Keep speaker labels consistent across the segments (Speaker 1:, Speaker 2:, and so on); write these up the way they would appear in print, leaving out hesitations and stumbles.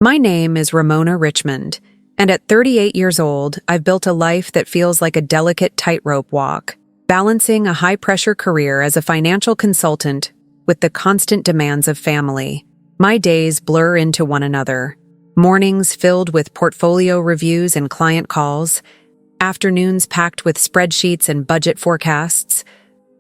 Speaker 1: My name is Ramona Richmond, and at 38 years old, I've built a life that feels like a delicate tightrope walk, balancing a high-pressure career as a financial consultant with the constant demands of family. My days blur into one another. Mornings filled with portfolio reviews and client calls, afternoons packed with spreadsheets and budget forecasts.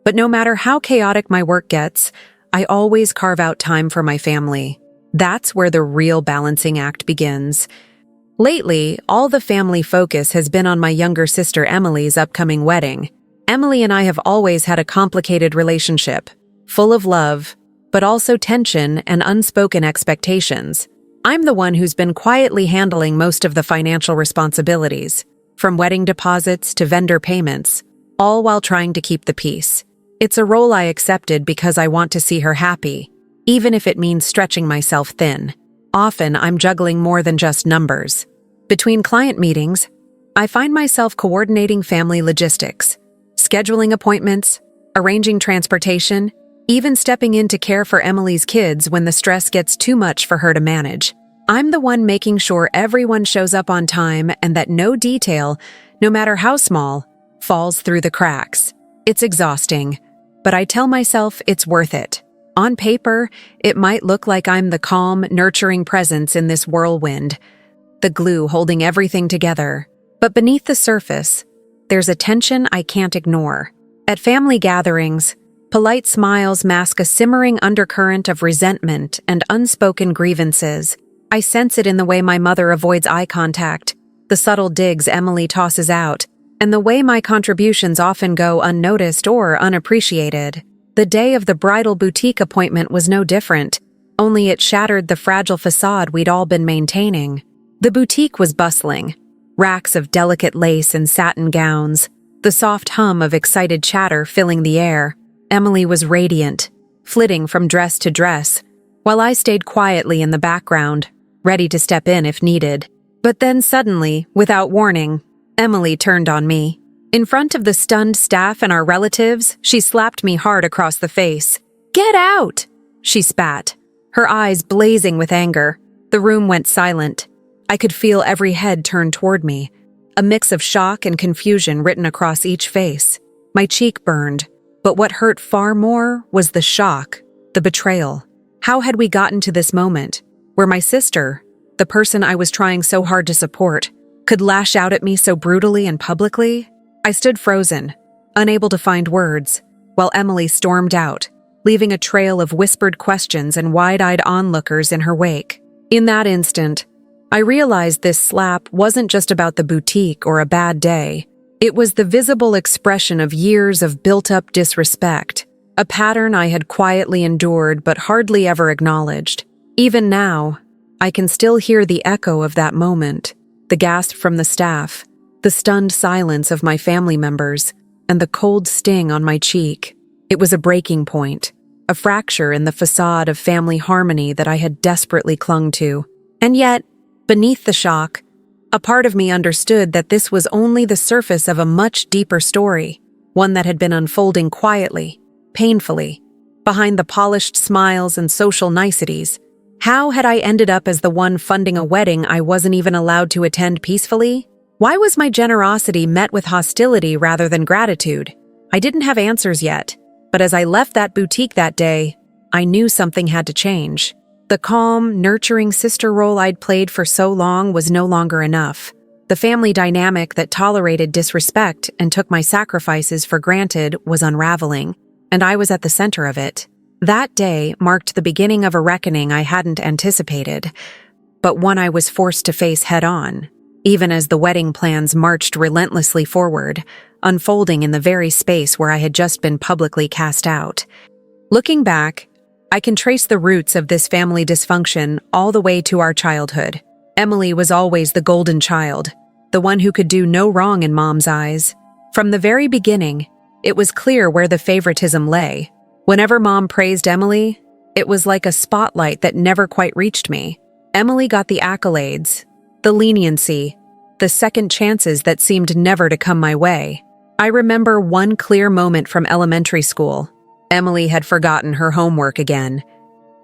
Speaker 1: But no matter how chaotic my work gets, I always carve out time for my family. That's where the real balancing act begins. Lately, all the family focus has been on my younger sister Emily's upcoming wedding. Emily and I have always had a complicated relationship, full of love, but also tension and unspoken expectations. I'm the one who's been quietly handling most of the financial responsibilities, from wedding deposits to vendor payments, all while trying to keep the peace. It's a role I accepted because I want to see her happy, even if it means stretching myself thin. Often, I'm juggling more than just numbers. Between client meetings, I find myself coordinating family logistics, scheduling appointments, arranging transportation, even stepping in to care for Emily's kids when the stress gets too much for her to manage. I'm the one making sure everyone shows up on time and that no detail, no matter how small, falls through the cracks. It's exhausting, but I tell myself it's worth it. On paper, it might look like I'm the calm, nurturing presence in this whirlwind, the glue holding everything together. But beneath the surface, there's a tension I can't ignore. At family gatherings, polite smiles mask a simmering undercurrent of resentment and unspoken grievances. I sense it in the way my mother avoids eye contact, the subtle digs Emily tosses out, and the way my contributions often go unnoticed or unappreciated. The day of the bridal boutique appointment was no different, only it shattered the fragile facade we'd all been maintaining. The boutique was bustling, racks of delicate lace and satin gowns, the soft hum of excited chatter filling the air. Emily was radiant, flitting from dress to dress, while I stayed quietly in the background, ready to step in if needed. But then suddenly, without warning, Emily turned on me. In front of the stunned staff and our relatives, she slapped me hard across the face. "Get out!" she spat, her eyes blazing with anger. The room went silent. I could feel every head turn toward me, a mix of shock and confusion written across each face. My cheek burned, but what hurt far more was the shock, the betrayal. How had we gotten to this moment, where my sister, the person I was trying so hard to support, could lash out at me so brutally and publicly? I stood frozen, unable to find words, while Emily stormed out, leaving a trail of whispered questions and wide-eyed onlookers in her wake. In that instant, I realized this slap wasn't just about the boutique or a bad day. It was the visible expression of years of built-up disrespect, a pattern I had quietly endured but hardly ever acknowledged. Even now, I can still hear the echo of that moment, the gasp from the staff, the stunned silence of my family members, and the cold sting on my cheek. It was a breaking point, a fracture in the facade of family harmony that I had desperately clung to. And yet, beneath the shock, a part of me understood that this was only the surface of a much deeper story, one that had been unfolding quietly, painfully, behind the polished smiles and social niceties. How had I ended up as the one funding a wedding I wasn't even allowed to attend peacefully? Why was my generosity met with hostility rather than gratitude? I didn't have answers yet, but as I left that boutique that day, I knew something had to change. The calm, nurturing sister role I'd played for so long was no longer enough. The family dynamic that tolerated disrespect and took my sacrifices for granted was unraveling, and I was at the center of it. That day marked the beginning of a reckoning I hadn't anticipated, but one I was forced to face head-on. Even as the wedding plans marched relentlessly forward, unfolding in the very space where I had just been publicly cast out. Looking back, I can trace the roots of this family dysfunction all the way to our childhood. Emily was always the golden child, the one who could do no wrong in Mom's eyes. From the very beginning, it was clear where the favoritism lay. Whenever Mom praised Emily, it was like a spotlight that never quite reached me. Emily got the accolades, the leniency, the second chances that seemed never to come my way. I remember one clear moment from elementary school. Emily had forgotten her homework again,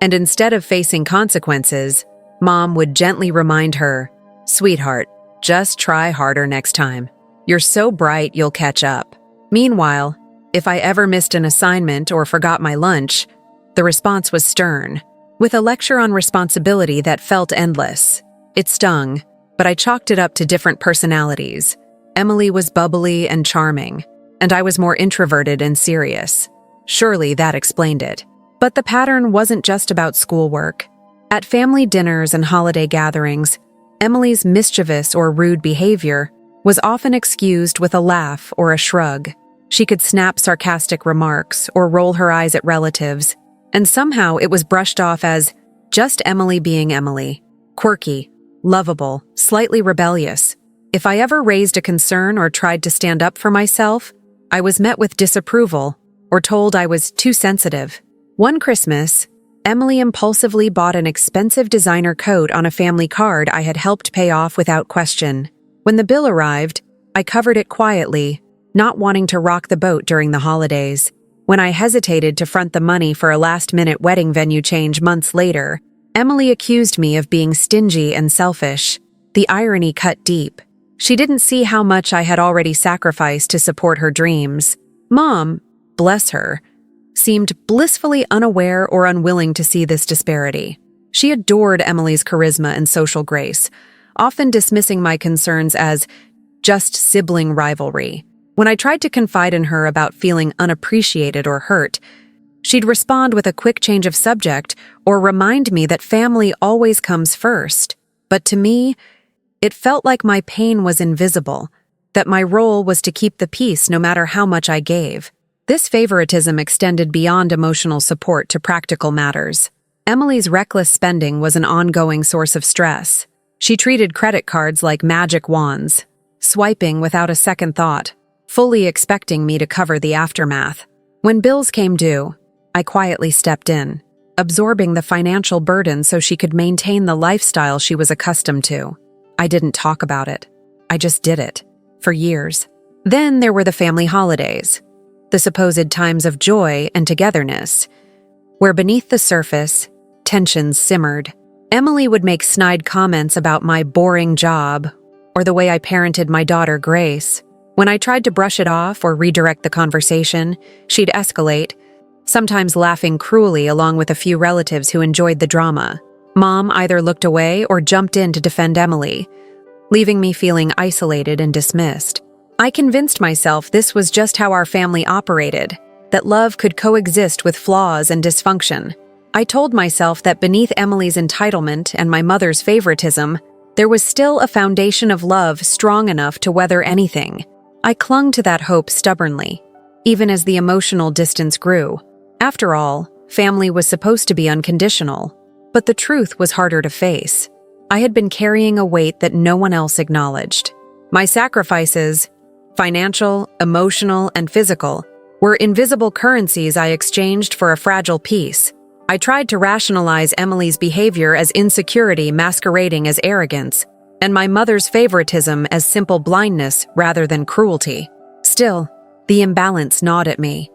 Speaker 1: and instead of facing consequences, Mom would gently remind her, "Sweetheart, just try harder next time. You're so bright you'll catch up." Meanwhile, if I ever missed an assignment or forgot my lunch, the response was stern, with a lecture on responsibility that felt endless. It stung, but I chalked it up to different personalities. Emily was bubbly and charming, and I was more introverted and serious. Surely that explained it. But the pattern wasn't just about schoolwork. At family dinners and holiday gatherings, Emily's mischievous or rude behavior was often excused with a laugh or a shrug. She could snap sarcastic remarks or roll her eyes at relatives, and somehow it was brushed off as just Emily being Emily. Quirky, lovable, slightly rebellious. If I ever raised a concern or tried to stand up for myself, I was met with disapproval or told I was too sensitive. One Christmas, Emily impulsively bought an expensive designer coat on a family card I had helped pay off without question. When the bill arrived, I covered it quietly, not wanting to rock the boat during the holidays. When I hesitated to front the money for a last-minute wedding venue change months later, Emily accused me of being stingy and selfish. The irony cut deep. She didn't see how much I had already sacrificed to support her dreams. Mom, bless her, seemed blissfully unaware or unwilling to see this disparity. She adored Emily's charisma and social grace, often dismissing my concerns as just sibling rivalry. When I tried to confide in her about feeling unappreciated or hurt, she'd respond with a quick change of subject or remind me that family always comes first. But to me, it felt like my pain was invisible, that my role was to keep the peace no matter how much I gave. This favoritism extended beyond emotional support to practical matters. Emily's reckless spending was an ongoing source of stress. She treated credit cards like magic wands, swiping without a second thought, fully expecting me to cover the aftermath. When bills came due, I quietly stepped in, absorbing the financial burden so she could maintain the lifestyle she was accustomed to. I didn't talk about it. I just did it, for years. Then there were the family holidays, the supposed times of joy and togetherness, where beneath the surface, tensions simmered. Emily would make snide comments about my boring job or the way I parented my daughter Grace. When I tried to brush it off or redirect the conversation, she'd escalate, sometimes laughing cruelly along with a few relatives who enjoyed the drama. Mom either looked away or jumped in to defend Emily, leaving me feeling isolated and dismissed. I convinced myself this was just how our family operated, that love could coexist with flaws and dysfunction. I told myself that beneath Emily's entitlement and my mother's favoritism, there was still a foundation of love strong enough to weather anything. I clung to that hope stubbornly, even as the emotional distance grew. After all, family was supposed to be unconditional, but the truth was harder to face. I had been carrying a weight that no one else acknowledged. My sacrifices, financial, emotional, and physical, were invisible currencies I exchanged for a fragile peace. I tried to rationalize Emily's behavior as insecurity masquerading as arrogance, and my mother's favoritism as simple blindness rather than cruelty. Still, the imbalance gnawed at me,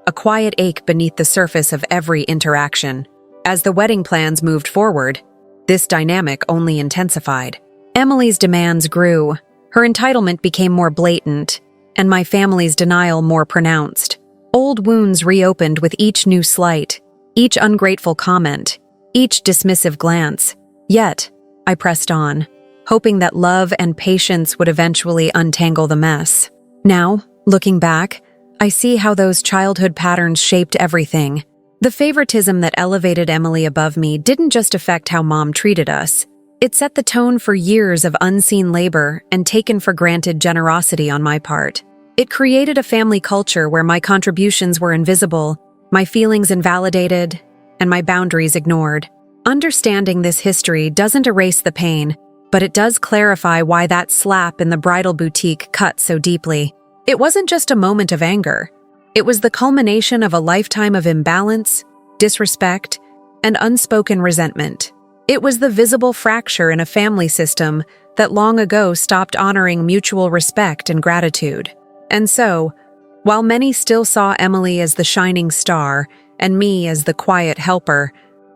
Speaker 1: a quiet ache beneath the surface of every interaction. As the wedding plans moved forward, this dynamic only intensified. Emily's demands grew, her entitlement became more blatant, and my family's denial more pronounced. Old wounds reopened with each new slight, each ungrateful comment, each dismissive glance. Yet, I pressed on, hoping that love and patience would eventually untangle the mess. Now, looking back, I see how those childhood patterns shaped everything. The favoritism that elevated Emily above me didn't just affect how Mom treated us. It set the tone for years of unseen labor and taken-for-granted generosity on my part. It created a family culture where my contributions were invisible, my feelings invalidated, and my boundaries ignored. Understanding this history doesn't erase the pain, but it does clarify why that slap in the bridal boutique cut so deeply. It wasn't just a moment of anger. It was the culmination of a lifetime of imbalance, disrespect, and unspoken resentment. It was the visible fracture in a family system that long ago stopped honoring mutual respect and gratitude. And so, while many still saw Emily as the shining star and me as the quiet helper,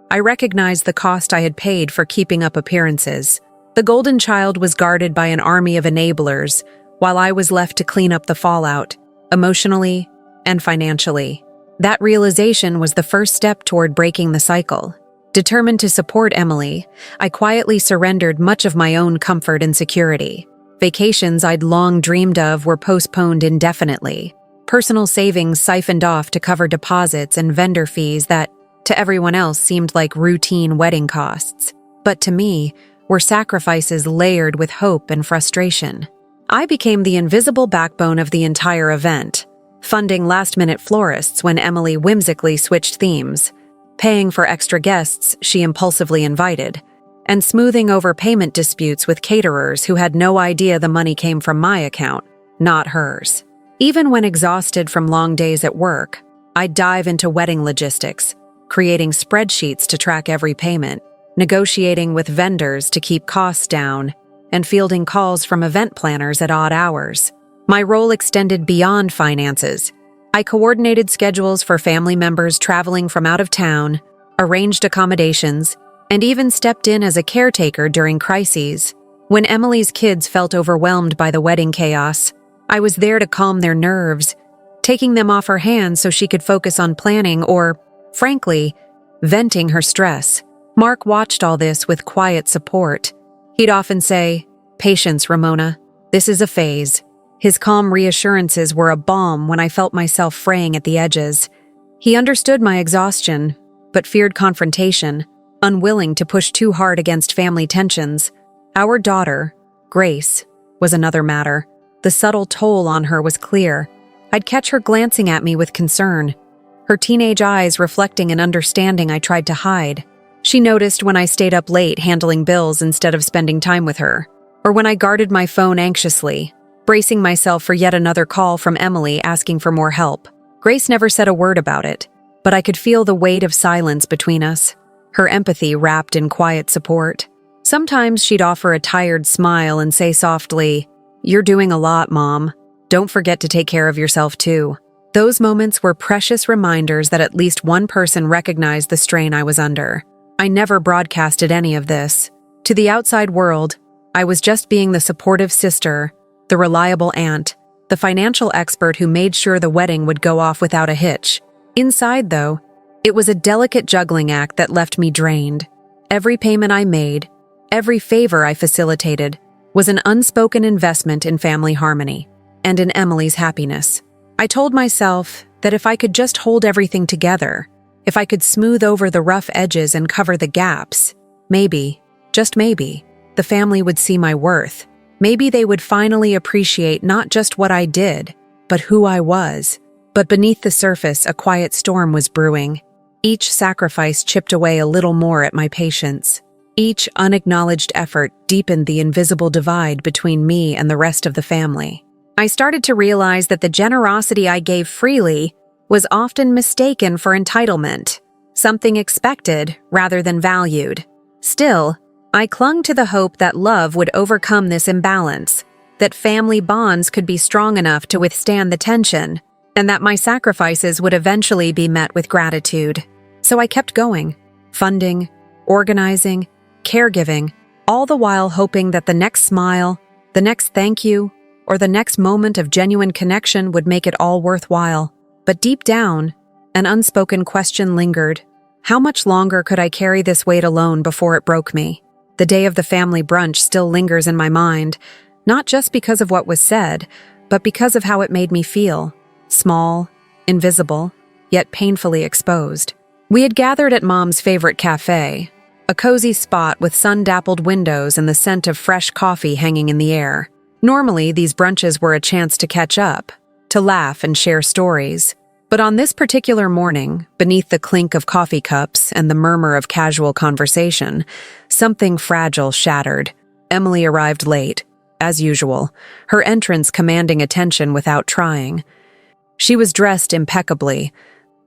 Speaker 1: I recognized the cost I had paid for keeping up appearances. The golden child was guarded by an army of enablers, while I was left to clean up the fallout, emotionally and financially. That realization was the first step toward breaking the cycle. Determined to support Emily, I quietly surrendered much of my own comfort and security. Vacations I'd long dreamed of were postponed indefinitely. Personal savings siphoned off to cover deposits and vendor fees that, to everyone else, seemed like routine wedding costs. But to me, were sacrifices layered with hope and frustration. I became the invisible backbone of the entire event, funding last-minute florists when Emily whimsically switched themes, paying for extra guests she impulsively invited, and smoothing over payment disputes with caterers who had no idea the money came from my account, not hers. Even when exhausted from long days at work, I'd dive into wedding logistics, creating spreadsheets to track every payment, negotiating with vendors to keep costs down, and fielding calls from event planners at odd hours. My role extended beyond finances. I coordinated schedules for family members traveling from out of town, arranged accommodations, and even stepped in as a caretaker during crises. When Emily's kids felt overwhelmed by the wedding chaos, I was there to calm their nerves, taking them off her hands so she could focus on planning or, frankly, venting her stress. Mark watched all this with quiet support. He'd often say, "Patience, Ramona. This is a phase." His calm reassurances were a balm when I felt myself fraying at the edges. He understood my exhaustion, but feared confrontation, unwilling to push too hard against family tensions. Our daughter, Grace, was another matter. The subtle toll on her was clear. I'd catch her glancing at me with concern, her teenage eyes reflecting an understanding I tried to hide. She noticed when I stayed up late handling bills instead of spending time with her, or when I guarded my phone anxiously, bracing myself for yet another call from Emily asking for more help. Grace never said a word about it, but I could feel the weight of silence between us, her empathy wrapped in quiet support. Sometimes she'd offer a tired smile and say softly, "You're doing a lot, Mom. Don't forget to take care of yourself too." Those moments were precious reminders that at least one person recognized the strain I was under. I never broadcasted any of this. To the outside world, I was just being the supportive sister, the reliable aunt, the financial expert who made sure the wedding would go off without a hitch. Inside, though, it was a delicate juggling act that left me drained. Every payment I made, every favor I facilitated, was an unspoken investment in family harmony and in Emily's happiness. I told myself that if I could just hold everything together, if I could smooth over the rough edges and cover the gaps, maybe, just maybe, the family would see my worth. Maybe they would finally appreciate not just what I did, but who I was. But beneath the surface, a quiet storm was brewing. Each sacrifice chipped away a little more at my patience. Each unacknowledged effort deepened the invisible divide between me and the rest of the family. I started to realize that the generosity I gave freely was often mistaken for entitlement, something expected rather than valued. Still, I clung to the hope that love would overcome this imbalance, that family bonds could be strong enough to withstand the tension, and that my sacrifices would eventually be met with gratitude. So I kept going, funding, organizing, caregiving, all the while hoping that the next smile, the next thank you, or the next moment of genuine connection would make it all worthwhile. But deep down, an unspoken question lingered. How much longer could I carry this weight alone before it broke me? The day of the family brunch still lingers in my mind, not just because of what was said, but because of how it made me feel. Small, invisible, yet painfully exposed. We had gathered at Mom's favorite cafe, a cozy spot with sun-dappled windows and the scent of fresh coffee hanging in the air. Normally, these brunches were a chance to catch up, to laugh and share stories. But on this particular morning, beneath the clink of coffee cups and the murmur of casual conversation, something fragile shattered. Emily arrived late, as usual, her entrance commanding attention without trying. She was dressed impeccably,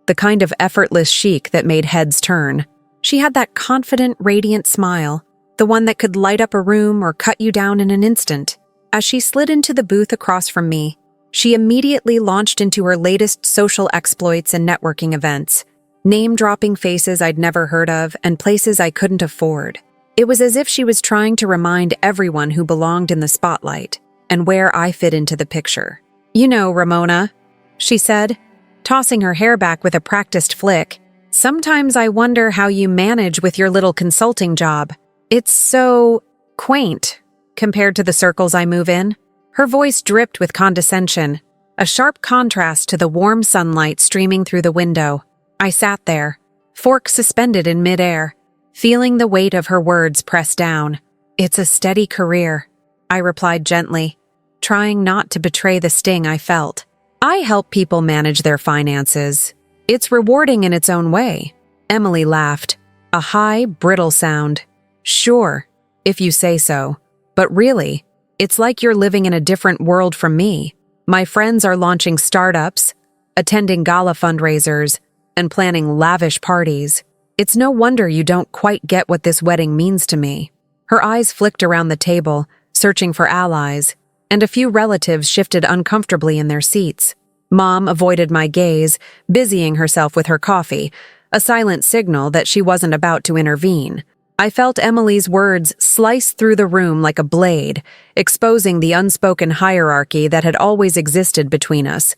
Speaker 1: the kind of effortless chic that made heads turn. She had that confident, radiant smile, the one that could light up a room or cut you down in an instant. As she slid into the booth across from me, she immediately launched into her latest social exploits and networking events. name-dropping faces I'd never heard of and places I couldn't afford. It was as if she was trying to remind everyone who belonged in the spotlight and where I fit into the picture. "You know, Ramona," she said, tossing her hair back with a practiced flick, "sometimes I wonder how you manage with your little consulting job. It's so quaint compared to the circles I move in." Her voice dripped with condescension, a sharp contrast to the warm sunlight streaming through the window. I sat there, fork suspended in midair, feeling the weight of her words press down. "It's a steady career," I replied gently, trying not to betray the sting I felt. "I help people manage their finances. It's rewarding in its own way." Emily laughed, a high, brittle sound. "Sure, if you say so. But really, it's like you're living in a different world from me. My friends are launching startups, attending gala fundraisers, and planning lavish parties. It's no wonder you don't quite get what this wedding means to me." Her eyes flicked around the table, searching for allies, and a few relatives shifted uncomfortably in their seats. Mom avoided my gaze, busying herself with her coffee, a silent signal that she wasn't about to intervene. I felt Emily's words slice through the room like a blade, exposing the unspoken hierarchy that had always existed between us.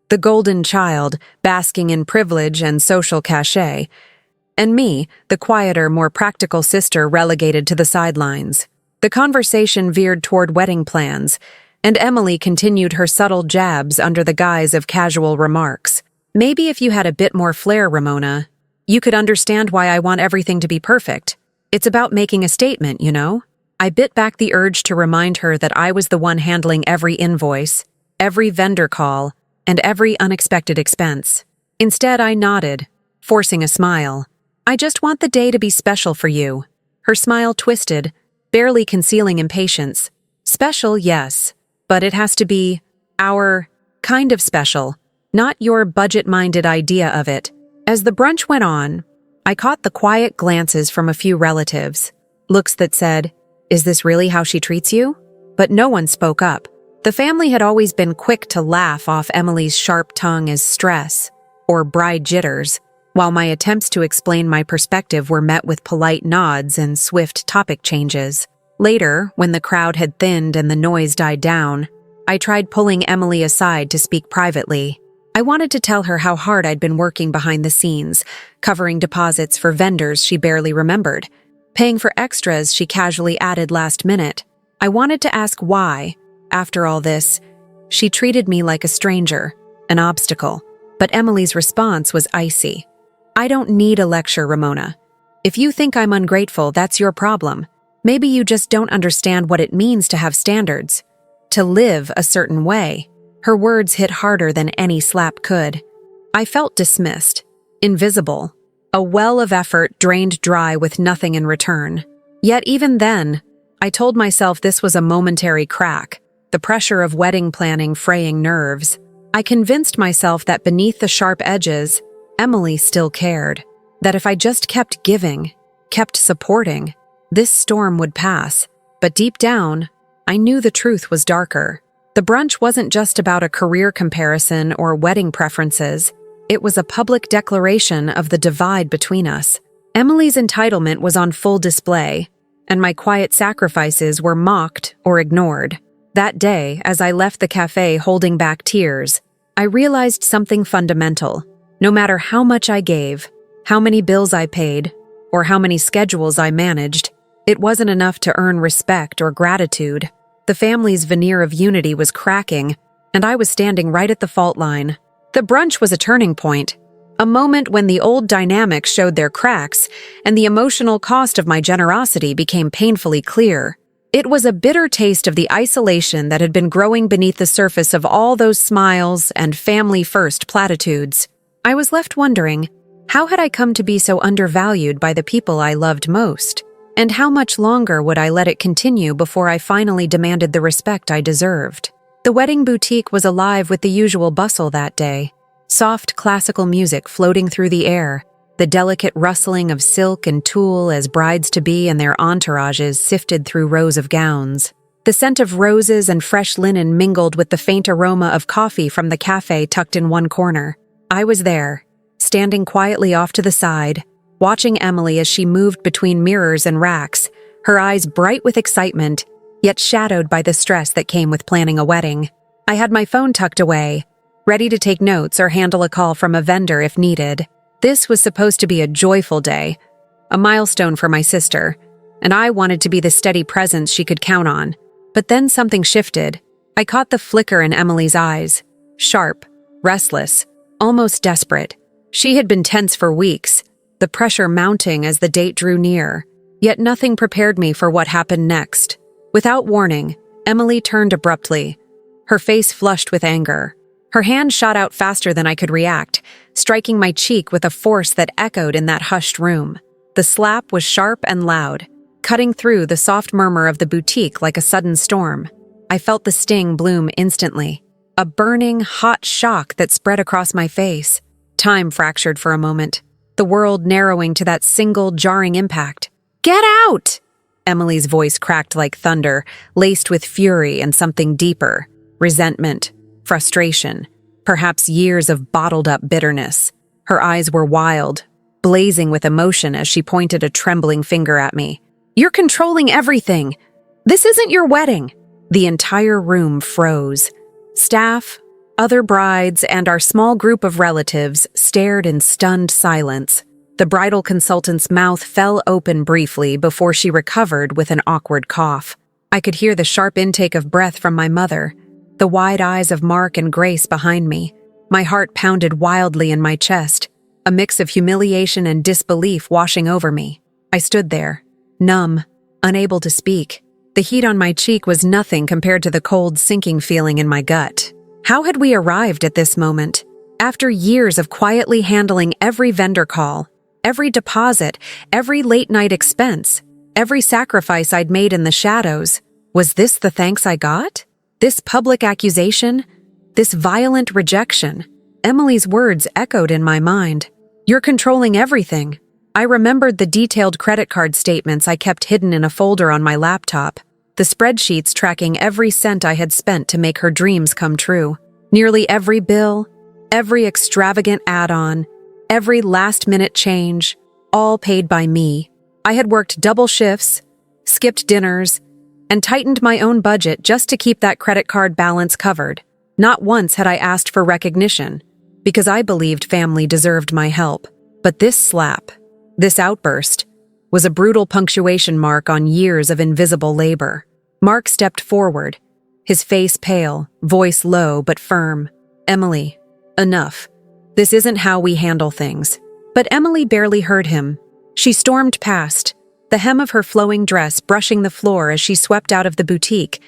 Speaker 1: The golden child, basking in privilege and social cachet, and me, the quieter, more practical sister relegated to the sidelines. The conversation veered toward wedding plans, and Emily continued her subtle jabs under the guise of casual remarks. "Maybe if you had a bit more flair, Ramona, you could understand why I want everything to be perfect. It's about making a statement, you know?" I bit back the urge to remind her that I was the one handling every invoice, every vendor call, and every unexpected expense. Instead, I nodded, forcing a smile. "I just want the day to be special for you." Her smile twisted, barely concealing impatience. "Special, yes, but it has to be our kind of special, not your budget-minded idea of it." As the brunch went on, I caught the quiet glances from a few relatives, looks that said, "Is this really how she treats you?" But no one spoke up. The family had always been quick to laugh off Emily's sharp tongue as stress or bride jitters, while my attempts to explain my perspective were met with polite nods and swift topic changes. Later, when the crowd had thinned and the noise died down, I tried pulling Emily aside to speak privately. I wanted to tell her how hard I'd been working behind the scenes, covering deposits for vendors she barely remembered, paying for extras she casually added last minute. I wanted to ask why, after all this, she treated me like a stranger, an obstacle. But Emily's response was icy. "I don't need a lecture, Ramona. If you think I'm ungrateful, that's your problem. Maybe you just don't understand what it means to have standards, to live a certain way." Her words hit harder than any slap could. I felt dismissed, invisible, a well of effort drained dry with nothing in return. Yet even then, I told myself this was a momentary crack, the pressure of wedding planning fraying nerves. I convinced myself that beneath the sharp edges, Emily still cared, that if I just kept giving, kept supporting, this storm would pass. But deep down, I knew the truth was darker. The brunch wasn't just about a career comparison or wedding preferences. It was a public declaration of the divide between us. Emily's entitlement was on full display, and my quiet sacrifices were mocked or ignored. That day, as I left the cafe holding back tears, I realized something fundamental. No matter how much I gave, how many bills I paid, or how many schedules I managed, it wasn't enough to earn respect or gratitude. The family's veneer of unity was cracking, and I was standing right at the fault line. The brunch was a turning point, a moment when the old dynamics showed their cracks, and the emotional cost of my generosity became painfully clear. It was a bitter taste of the isolation that had been growing beneath the surface of all those smiles and family-first platitudes. I was left wondering, how had I come to be so undervalued by the people I loved most? And how much longer would I let it continue before I finally demanded the respect I deserved? The wedding boutique was alive with the usual bustle that day. Soft classical music floating through the air, the delicate rustling of silk and tulle as brides-to-be and their entourages sifted through rows of gowns. The scent of roses and fresh linen mingled with the faint aroma of coffee from the cafe tucked in one corner. I was there, standing quietly off to the side, watching Emily as she moved between mirrors and racks, her eyes bright with excitement, yet shadowed by the stress that came with planning a wedding. I had my phone tucked away, ready to take notes or handle a call from a vendor if needed. This was supposed to be a joyful day, a milestone for my sister, and I wanted to be the steady presence she could count on. But then something shifted. I caught the flicker in Emily's eyes, sharp, restless, almost desperate. She had been tense for weeks, the pressure mounting as the date drew near. Yet nothing prepared me for what happened next. Without warning, Emily turned abruptly, her face flushed with anger. Her hand shot out faster than I could react, striking my cheek with a force that echoed in that hushed room. The slap was sharp and loud, cutting through the soft murmur of the boutique like a sudden storm. I felt the sting bloom instantly, a burning, hot shock that spread across my face. Time fractured for a moment, the world narrowing to that single jarring impact. "Get out!" Emily's voice cracked like thunder, laced with fury and something deeper. Resentment, frustration, perhaps years of bottled-up bitterness. Her eyes were wild, blazing with emotion as she pointed a trembling finger at me. "You're controlling everything! This isn't your wedding!" The entire room froze. Staff, other brides, and our small group of relatives stared in stunned silence. The bridal consultant's mouth fell open briefly before she recovered with an awkward cough. I could hear the sharp intake of breath from my mother, the wide eyes of Mark and Grace behind me. My heart pounded wildly in my chest, a mix of humiliation and disbelief washing over me. I stood there, numb, unable to speak. The heat on my cheek was nothing compared to the cold, sinking feeling in my gut. How had we arrived at this moment? After years of quietly handling every vendor call, every deposit, every late-night expense, every sacrifice I'd made in the shadows, was this the thanks I got? This public accusation? This violent rejection? Emily's words echoed in my mind. "You're controlling everything." I remembered the detailed credit card statements I kept hidden in a folder on my laptop, the spreadsheets tracking every cent I had spent to make her dreams come true. Nearly every bill, every extravagant add-on, every last-minute change, all paid by me. I had worked double shifts, skipped dinners, and tightened my own budget just to keep that credit card balance covered. Not once had I asked for recognition, because I believed family deserved my help. But this slap, this outburst, was a brutal punctuation mark on years of invisible labor. Mark stepped forward, his face pale, voice low but firm. "Emily, enough. This isn't how we handle things." But Emily barely heard him. She stormed past, the hem of her flowing dress brushing the floor as she swept out of the boutique,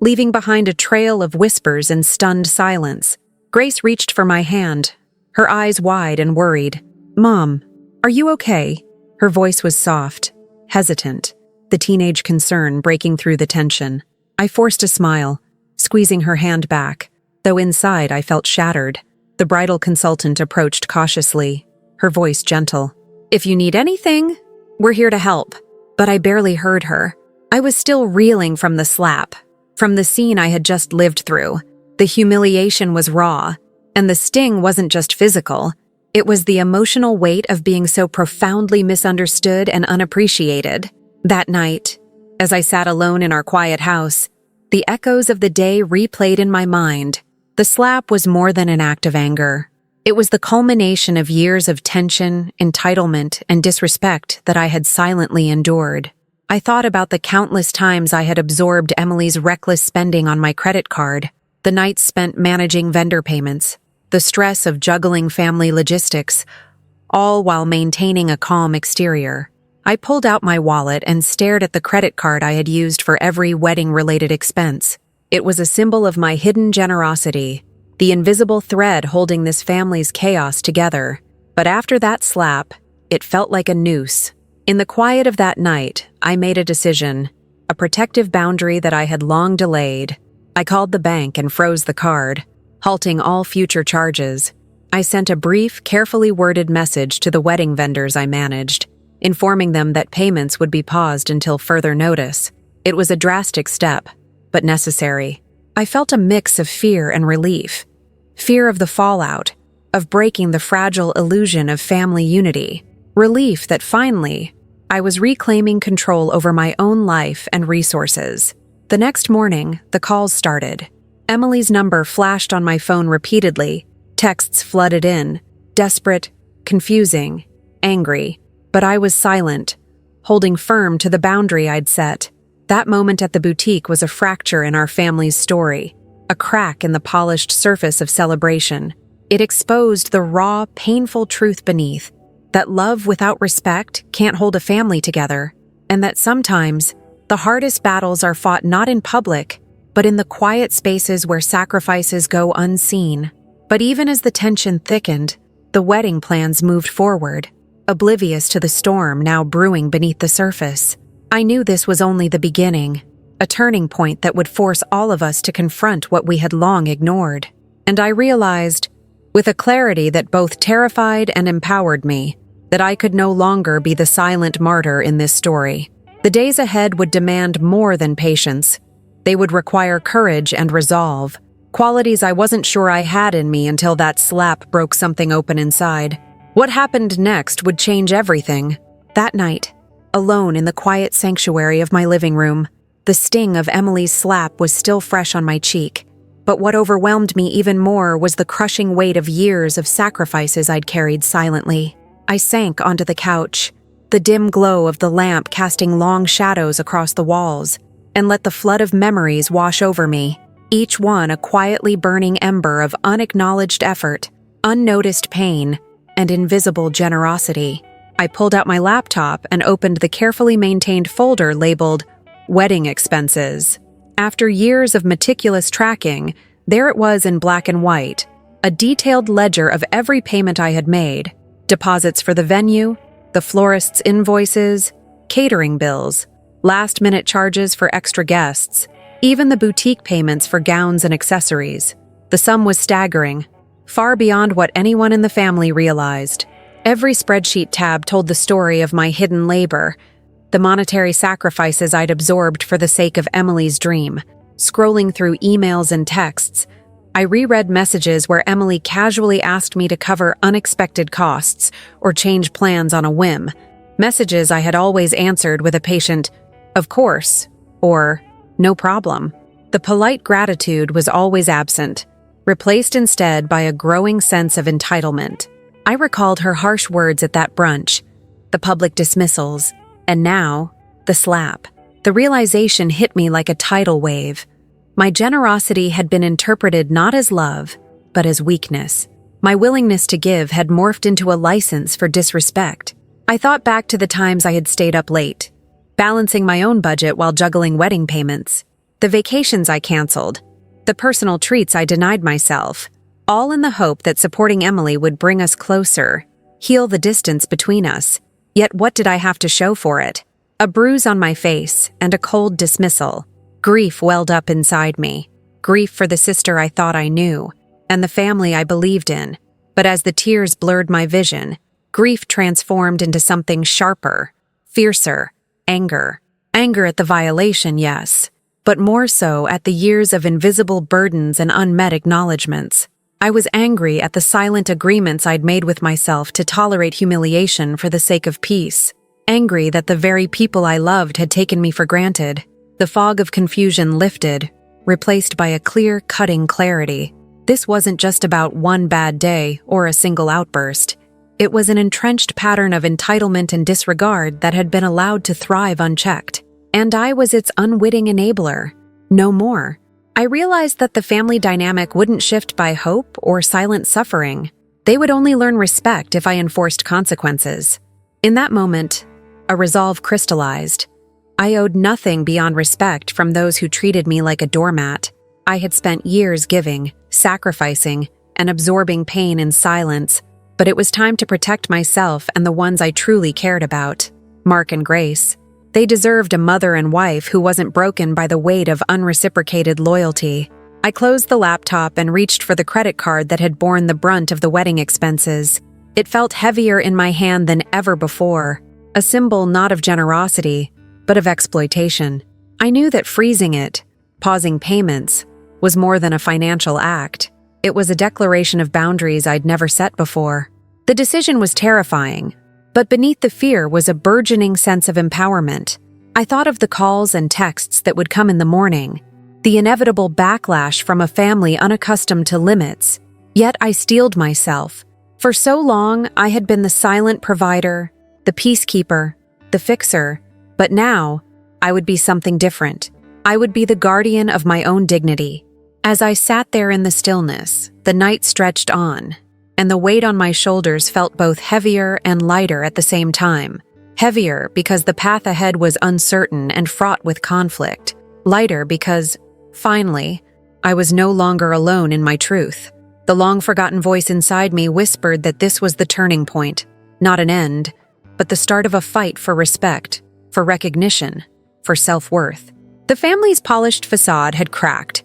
Speaker 1: leaving behind a trail of whispers and stunned silence. Grace reached for my hand, her eyes wide and worried. "Mom, are you okay?" Her voice was soft, hesitant, the teenage concern breaking through the tension. I forced a smile, squeezing her hand back, though inside I felt shattered. The bridal consultant approached cautiously, her voice gentle. "If you need anything, we're here to help." But I barely heard her. I was still reeling from the slap, from the scene I had just lived through. The humiliation was raw, and the sting wasn't just physical. It was the emotional weight of being so profoundly misunderstood and unappreciated. That night, as I sat alone in our quiet house, the echoes of the day replayed in my mind. The slap was more than an act of anger. It was the culmination of years of tension, entitlement, and disrespect that I had silently endured. I thought about the countless times I had absorbed Emily's reckless spending on my credit card, the nights spent managing vendor payments, the stress of juggling family logistics, all while maintaining a calm exterior. I pulled out my wallet and stared at the credit card I had used for every wedding-related expense. It was a symbol of my hidden generosity, the invisible thread holding this family's chaos together. But after that slap, it felt like a noose. In the quiet of that night, I made a decision, a protective boundary that I had long delayed. I called the bank and froze the card, halting all future charges. I sent a brief, carefully worded message to the wedding vendors I managed, informing them that payments would be paused until further notice. It was a drastic step, but necessary. I felt a mix of fear and relief. Fear of the fallout, of breaking the fragile illusion of family unity, relief that finally, I was reclaiming control over my own life and resources. The next morning, the calls started. Emily's number flashed on my phone repeatedly, texts flooded in, desperate, confusing, angry, but I was silent, holding firm to the boundary I'd set. That moment at the boutique was a fracture in our family's story, a crack in the polished surface of celebration. It exposed the raw, painful truth beneath, that love without respect can't hold a family together, and that sometimes the hardest battles are fought not in public, but in the quiet spaces where sacrifices go unseen. But even as the tension thickened, the wedding plans moved forward, oblivious to the storm now brewing beneath the surface. I knew this was only the beginning, a turning point that would force all of us to confront what we had long ignored. And I realized, with a clarity that both terrified and empowered me, that I could no longer be the silent martyr in this story. The days ahead would demand more than patience. They would require courage and resolve, qualities I wasn't sure I had in me until that slap broke something open inside. What happened next would change everything. That night, alone in the quiet sanctuary of my living room, the sting of Emily's slap was still fresh on my cheek. But what overwhelmed me even more was the crushing weight of years of sacrifices I'd carried silently. I sank onto the couch, the dim glow of the lamp casting long shadows across the walls, and let the flood of memories wash over me, each one a quietly burning ember of unacknowledged effort, unnoticed pain, and invisible generosity. I pulled out my laptop and opened the carefully maintained folder labeled Wedding Expenses. After years of meticulous tracking, there it was in black and white, a detailed ledger of every payment I had made, deposits for the venue, the florist's invoices, catering bills, last-minute charges for extra guests, even the boutique payments for gowns and accessories. The sum was staggering, far beyond what anyone in the family realized. Every spreadsheet tab told the story of my hidden labor, the monetary sacrifices I'd absorbed for the sake of Emily's dream. Scrolling through emails and texts, I reread messages where Emily casually asked me to cover unexpected costs or change plans on a whim. Messages I had always answered with a patient, "Of course," or "No problem." The polite gratitude was always absent, replaced instead by a growing sense of entitlement. I recalled her harsh words at that brunch, the public dismissals, and now, the slap. The realization hit me like a tidal wave. My generosity had been interpreted not as love, but as weakness. My willingness to give had morphed into a license for disrespect. I thought back to the times I had stayed up late, balancing my own budget while juggling wedding payments, the vacations I canceled, the personal treats I denied myself, all in the hope that supporting Emily would bring us closer, heal the distance between us. Yet what did I have to show for it? A bruise on my face and a cold dismissal. Grief welled up inside me. Grief for the sister I thought I knew, and the family I believed in. But as the tears blurred my vision, grief transformed into something sharper, fiercer, anger. Anger at the violation, yes, but more so at the years of invisible burdens and unmet acknowledgments. I was angry at the silent agreements I'd made with myself to tolerate humiliation for the sake of peace. Angry that the very people I loved had taken me for granted. The fog of confusion lifted, replaced by a clear, cutting clarity. This wasn't just about one bad day or a single outburst. It was an entrenched pattern of entitlement and disregard that had been allowed to thrive unchecked. And I was its unwitting enabler. No more. I realized that the family dynamic wouldn't shift by hope or silent suffering. They would only learn respect if I enforced consequences. In that moment, a resolve crystallized. I owed nothing beyond respect from those who treated me like a doormat. I had spent years giving, sacrificing, and absorbing pain in silence, but it was time to protect myself and the ones I truly cared about, Mark and Grace. They deserved a mother and wife who wasn't broken by the weight of unreciprocated loyalty. I closed the laptop and reached for the credit card that had borne the brunt of the wedding expenses. It felt heavier in my hand than ever before, a symbol not of generosity, but of exploitation. I knew that freezing it, pausing payments, was more than a financial act. It was a declaration of boundaries I'd never set before. The decision was terrifying, but beneath the fear was a burgeoning sense of empowerment. I thought of the calls and texts that would come in the morning, the inevitable backlash from a family unaccustomed to limits. Yet I steeled myself. For so long, I had been the silent provider, the peacekeeper, the fixer, but now I would be something different. I would be the guardian of my own dignity. As I sat there in the stillness, the night stretched on, and the weight on my shoulders felt both heavier and lighter at the same time. Heavier because the path ahead was uncertain and fraught with conflict. Lighter because, finally, I was no longer alone in my truth. The long-forgotten voice inside me whispered that this was the turning point, not an end, but the start of a fight for respect, for recognition, for self-worth. The family's polished facade had cracked,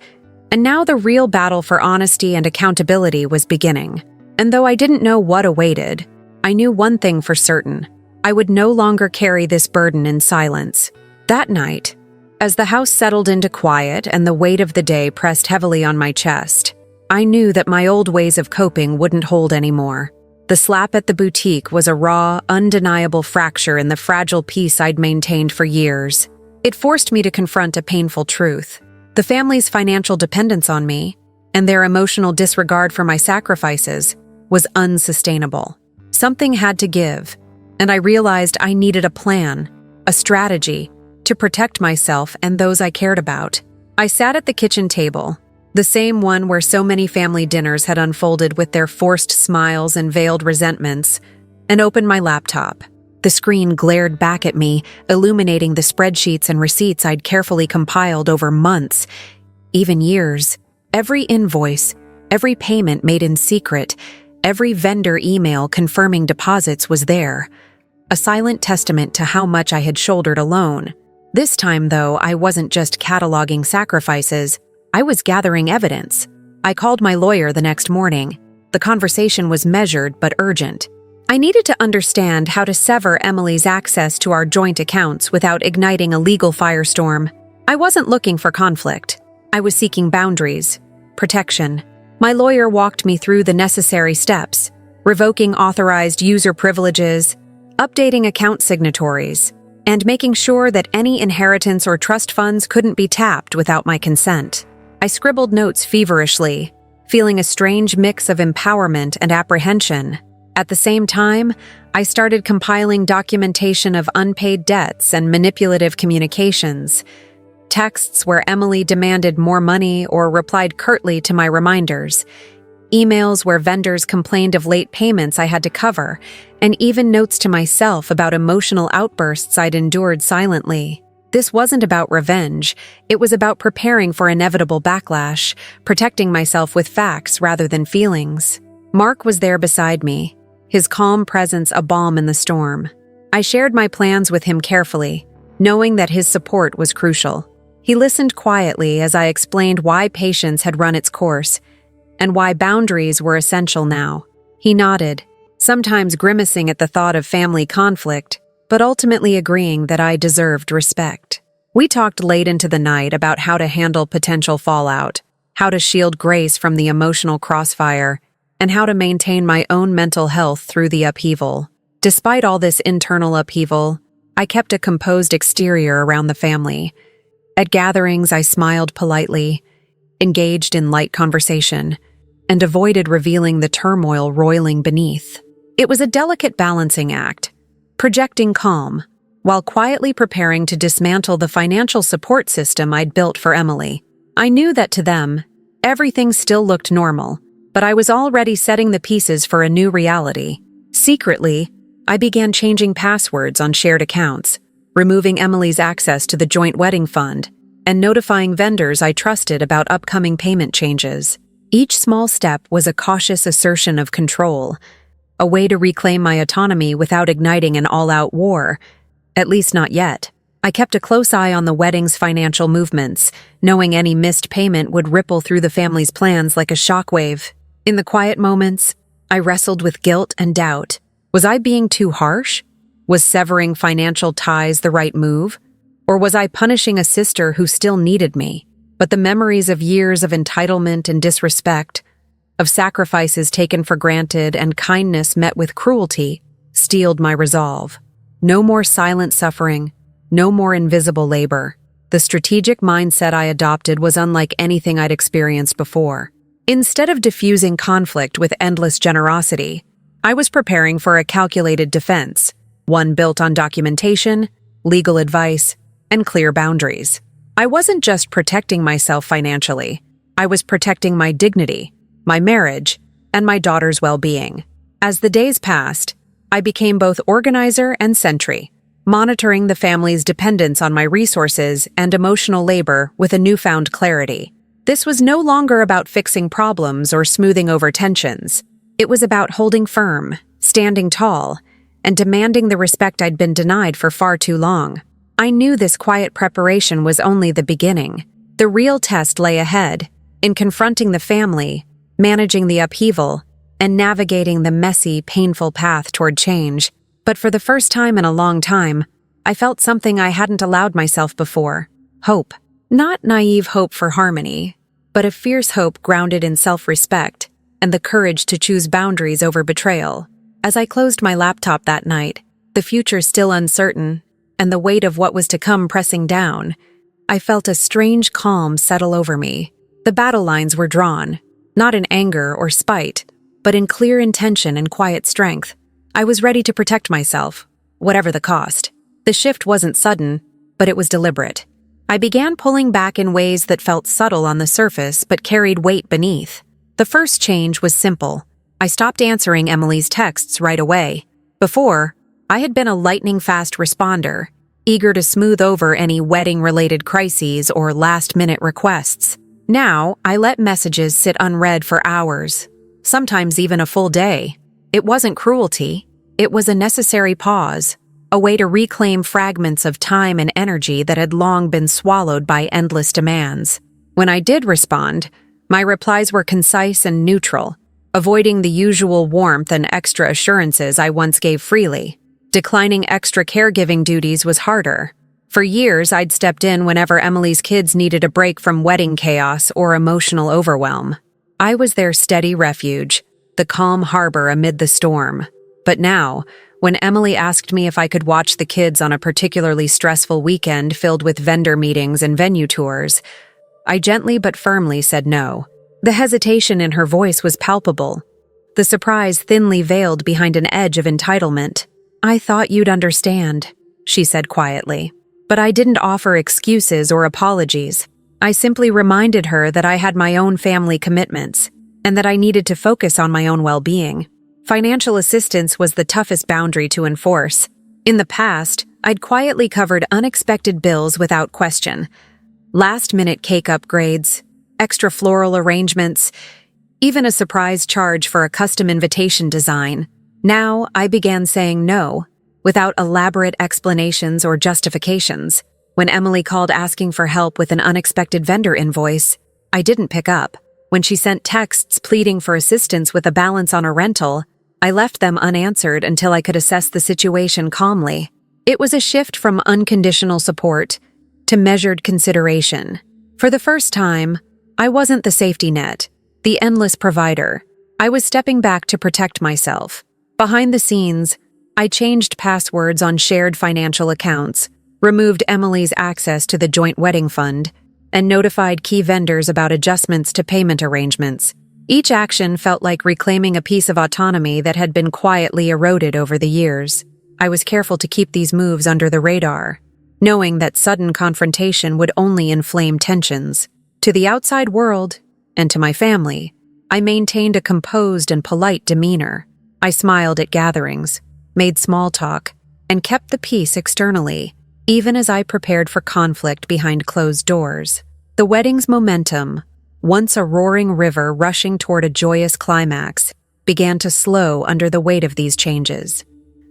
Speaker 1: and now the real battle for honesty and accountability was beginning. And though I didn't know what awaited, I knew one thing for certain. I would no longer carry this burden in silence. That night, as the house settled into quiet and the weight of the day pressed heavily on my chest, I knew that my old ways of coping wouldn't hold anymore. The slap at the boutique was a raw, undeniable fracture in the fragile peace I'd maintained for years. It forced me to confront a painful truth. The family's financial dependence on me, and their emotional disregard for my sacrifices, was unsustainable. Something had to give, and I realized I needed a plan, a strategy, to protect myself and those I cared about. I sat at the kitchen table, the same one where so many family dinners had unfolded with their forced smiles and veiled resentments, and opened my laptop. The screen glared back at me, illuminating the spreadsheets and receipts I'd carefully compiled over months, even years. Every invoice, every payment made in secret, every vendor email confirming deposits was there, a silent testament to how much I had shouldered alone. This time, though, I wasn't just cataloging sacrifices, I was gathering evidence. I called my lawyer the next morning. The conversation was measured but urgent. I needed to understand how to sever Emily's access to our joint accounts without igniting a legal firestorm. I wasn't looking for conflict. I was seeking boundaries, protection. My lawyer walked me through the necessary steps, revoking authorized user privileges, updating account signatories, and making sure that any inheritance or trust funds couldn't be tapped without my consent. I scribbled notes feverishly, feeling a strange mix of empowerment and apprehension. At the same time, I started compiling documentation of unpaid debts and manipulative communications, texts where Emily demanded more money or replied curtly to my reminders, emails where vendors complained of late payments I had to cover, and even notes to myself about emotional outbursts I'd endured silently. This wasn't about revenge, it was about preparing for inevitable backlash, protecting myself with facts rather than feelings. Mark was there beside me, his calm presence a balm in the storm. I shared my plans with him carefully, knowing that his support was crucial. He listened quietly as I explained why patience had run its course, and why boundaries were essential now. He nodded, sometimes grimacing at the thought of family conflict, but ultimately agreeing that I deserved respect. We talked late into the night about how to handle potential fallout, how to shield Grace from the emotional crossfire, and how to maintain my own mental health through the upheaval. Despite all this internal upheaval, I kept a composed exterior around the family. At gatherings, I smiled politely, engaged in light conversation, and avoided revealing the turmoil roiling beneath. It was a delicate balancing act, projecting calm, while quietly preparing to dismantle the financial support system I'd built for Emily. I knew that to them, everything still looked normal, but I was already setting the pieces for a new reality. Secretly, I began changing passwords on shared accounts, removing Emily's access to the joint wedding fund, and notifying vendors I trusted about upcoming payment changes. Each small step was a cautious assertion of control, a way to reclaim my autonomy without igniting an all-out war, at least not yet. I kept a close eye on the wedding's financial movements, knowing any missed payment would ripple through the family's plans like a shockwave. In the quiet moments, I wrestled with guilt and doubt. Was I being too harsh? Was severing financial ties the right move? Or was I punishing a sister who still needed me? But the memories of years of entitlement and disrespect of sacrifices taken for granted and kindness met with cruelty, steeled my resolve. No more silent suffering, no more invisible labor. The strategic mindset I adopted was unlike anything I'd experienced before. Instead of diffusing conflict with endless generosity, I was preparing for a calculated defense, one built on documentation, legal advice, and clear boundaries. I wasn't just protecting myself financially, I was protecting my dignity, my marriage, and my daughter's well-being. As the days passed, I became both organizer and sentry, monitoring the family's dependence on my resources and emotional labor with a newfound clarity. This was no longer about fixing problems or smoothing over tensions. It was about holding firm, standing tall, and demanding the respect I'd been denied for far too long. I knew this quiet preparation was only the beginning. The real test lay ahead, in confronting the family, managing the upheaval, and navigating the messy, painful path toward change. But for the first time in a long time, I felt something I hadn't allowed myself before. Hope. Not naive hope for harmony, but a fierce hope grounded in self-respect and the courage to choose boundaries over betrayal. As I closed my laptop that night, the future still uncertain, and the weight of what was to come pressing down, I felt a strange calm settle over me. The battle lines were drawn, not in anger or spite, but in clear intention and quiet strength. I was ready to protect myself, whatever the cost. The shift wasn't sudden, but it was deliberate. I began pulling back in ways that felt subtle on the surface but carried weight beneath. The first change was simple. I stopped answering Emily's texts right away. Before, I had been a lightning-fast responder, eager to smooth over any wedding-related crises or last-minute requests. Now, I let messages sit unread for hours, sometimes even a full day. It wasn't cruelty. It was a necessary pause, a way to reclaim fragments of time and energy that had long been swallowed by endless demands. When I did respond, my replies were concise and neutral, avoiding the usual warmth and extra assurances I once gave freely. Declining extra caregiving duties was harder. For years, I'd stepped in whenever Emily's kids needed a break from wedding chaos or emotional overwhelm. I was their steady refuge, the calm harbor amid the storm. But now, when Emily asked me if I could watch the kids on a particularly stressful weekend filled with vendor meetings and venue tours, I gently but firmly said no. The hesitation in her voice was palpable, the surprise thinly veiled behind an edge of entitlement. "I thought you'd understand," she said quietly. But I didn't offer excuses or apologies. I simply reminded her that I had my own family commitments, and that I needed to focus on my own well-being. Financial assistance was the toughest boundary to enforce. In the past, I'd quietly covered unexpected bills without question. Last-minute cake upgrades, extra floral arrangements, even a surprise charge for a custom invitation design. Now, I began saying no, without elaborate explanations or justifications. When Emily called asking for help with an unexpected vendor invoice, I didn't pick up. When she sent texts pleading for assistance with a balance on a rental, I left them unanswered until I could assess the situation calmly. It was a shift from unconditional support to measured consideration. For the first time, I wasn't the safety net, the endless provider. I was stepping back to protect myself. Behind the scenes, I changed passwords on shared financial accounts, removed Emily's access to the joint wedding fund, and notified key vendors about adjustments to payment arrangements. Each action felt like reclaiming a piece of autonomy that had been quietly eroded over the years. I was careful to keep these moves under the radar, knowing that sudden confrontation would only inflame tensions. To the outside world, and to my family, I maintained a composed and polite demeanor. I smiled at gatherings, made small talk, and kept the peace externally, even as I prepared for conflict behind closed doors. The wedding's momentum, once a roaring river rushing toward a joyous climax, began to slow under the weight of these changes.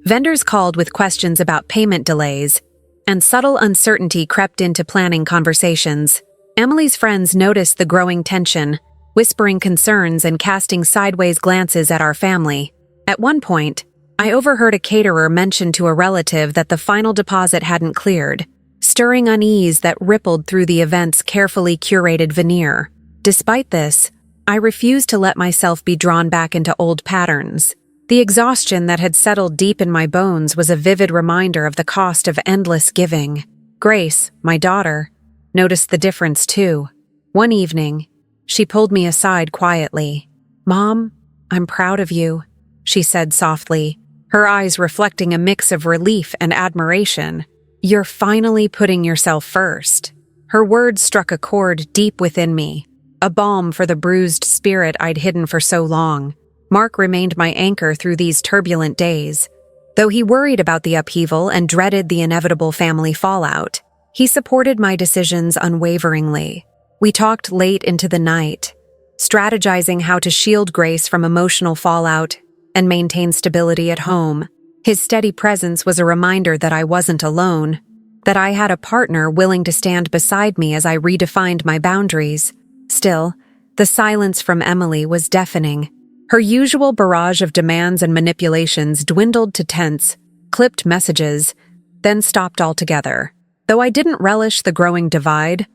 Speaker 1: Vendors called with questions about payment delays, and subtle uncertainty crept into planning conversations. Emily's friends noticed the growing tension, whispering concerns and casting sideways glances at our family. At one point, I overheard a caterer mention to a relative that the final deposit hadn't cleared, stirring unease that rippled through the event's carefully curated veneer. Despite this, I refused to let myself be drawn back into old patterns. The exhaustion that had settled deep in my bones was a vivid reminder of the cost of endless giving. Grace, my daughter, noticed the difference too. One evening, she pulled me aside quietly. "Mom, I'm proud of you," she said softly, her eyes reflecting a mix of relief and admiration. "You're finally putting yourself first." Her words struck a chord deep within me, a balm for the bruised spirit I'd hidden for so long. Mark remained my anchor through these turbulent days. Though he worried about the upheaval and dreaded the inevitable family fallout, he supported my decisions unwaveringly. We talked late into the night, strategizing how to shield Grace from emotional fallout and maintain stability at home. His steady presence was a reminder that I wasn't alone, that I had a partner willing to stand beside me as I redefined my boundaries. Still, the silence from Emily was deafening. Her usual barrage of demands and manipulations dwindled to tense, clipped messages, then stopped altogether. Though I didn't relish the growing divide,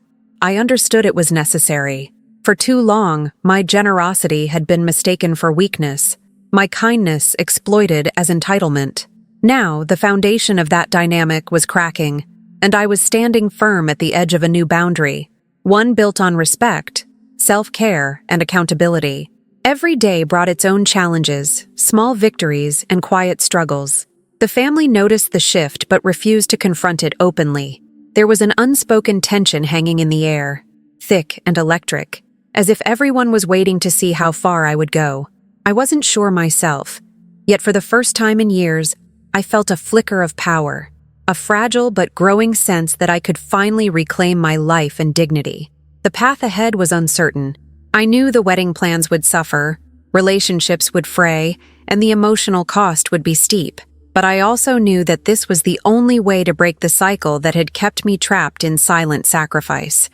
Speaker 1: I understood it was necessary. For too long, my generosity had been mistaken for weakness, my kindness exploited as entitlement. Now, the foundation of that dynamic was cracking, and I was standing firm at the edge of a new boundary, one built on respect, self-care, and accountability. Every day brought its own challenges, small victories, and quiet struggles. The family noticed the shift but refused to confront it openly. There was an unspoken tension hanging in the air, thick and electric, as if everyone was waiting to see how far I would go. I wasn't sure myself, yet for the first time in years, I felt a flicker of power, a fragile but growing sense that I could finally reclaim my life and dignity. The path ahead was uncertain. I knew the wedding plans would suffer, relationships would fray, and the emotional cost would be steep. But I also knew that this was the only way to break the cycle that had kept me trapped in silent sacrifice.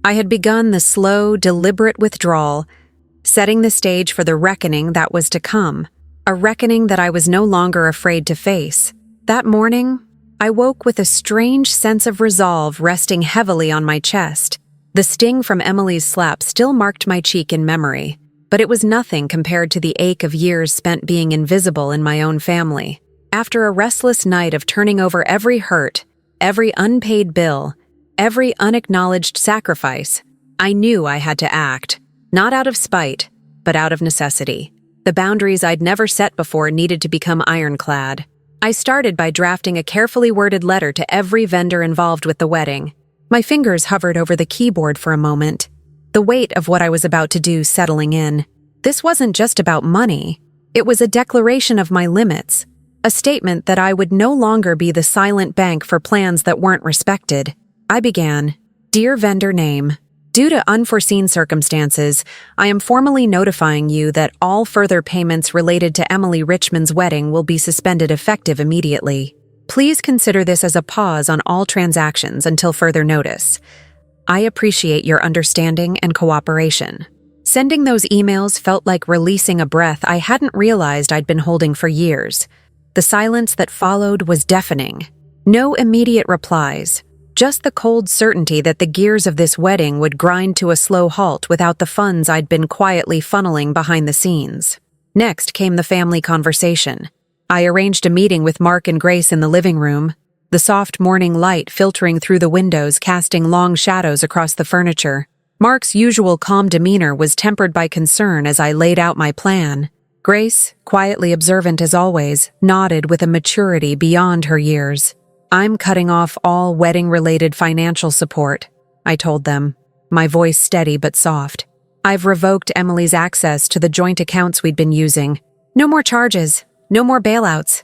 Speaker 1: I had begun the slow, deliberate withdrawal, setting the stage for the reckoning that was to come, a reckoning that I was no longer afraid to face. That morning, I woke with a strange sense of resolve resting heavily on my chest. The sting from Emily's slap still marked my cheek in memory, but it was nothing compared to the ache of years spent being invisible in my own family. After a restless night of turning over every hurt, every unpaid bill, every unacknowledged sacrifice, I knew I had to act, not out of spite, but out of necessity. The boundaries I'd never set before needed to become ironclad. I started by drafting a carefully worded letter to every vendor involved with the wedding. My fingers hovered over the keyboard for a moment, the weight of what I was about to do settling in. This wasn't just about money. It was a declaration of my limits, a statement that I would no longer be the silent bank for plans that weren't respected. I began, "Dear vendor name, due to unforeseen circumstances, I am formally notifying you that all further payments related to Emily Richmond's wedding will be suspended effective immediately. Please consider this as a pause on all transactions until further notice. I appreciate your understanding and cooperation." Sending those emails felt like releasing a breath I hadn't realized I'd been holding for years. The silence that followed was deafening. No immediate replies, just the cold certainty that the gears of this wedding would grind to a slow halt without the funds I'd been quietly funneling behind the scenes. Next came the family conversation. I arranged a meeting with Mark and Grace in the living room, the soft morning light filtering through the windows casting long shadows across the furniture. Mark's usual calm demeanor was tempered by concern as I laid out my plan. Grace, quietly observant as always, nodded with a maturity beyond her years. "I'm cutting off all wedding-related financial support," I told them, my voice steady but soft. "I've revoked Emily's access to the joint accounts we'd been using. No more charges. No more bailouts.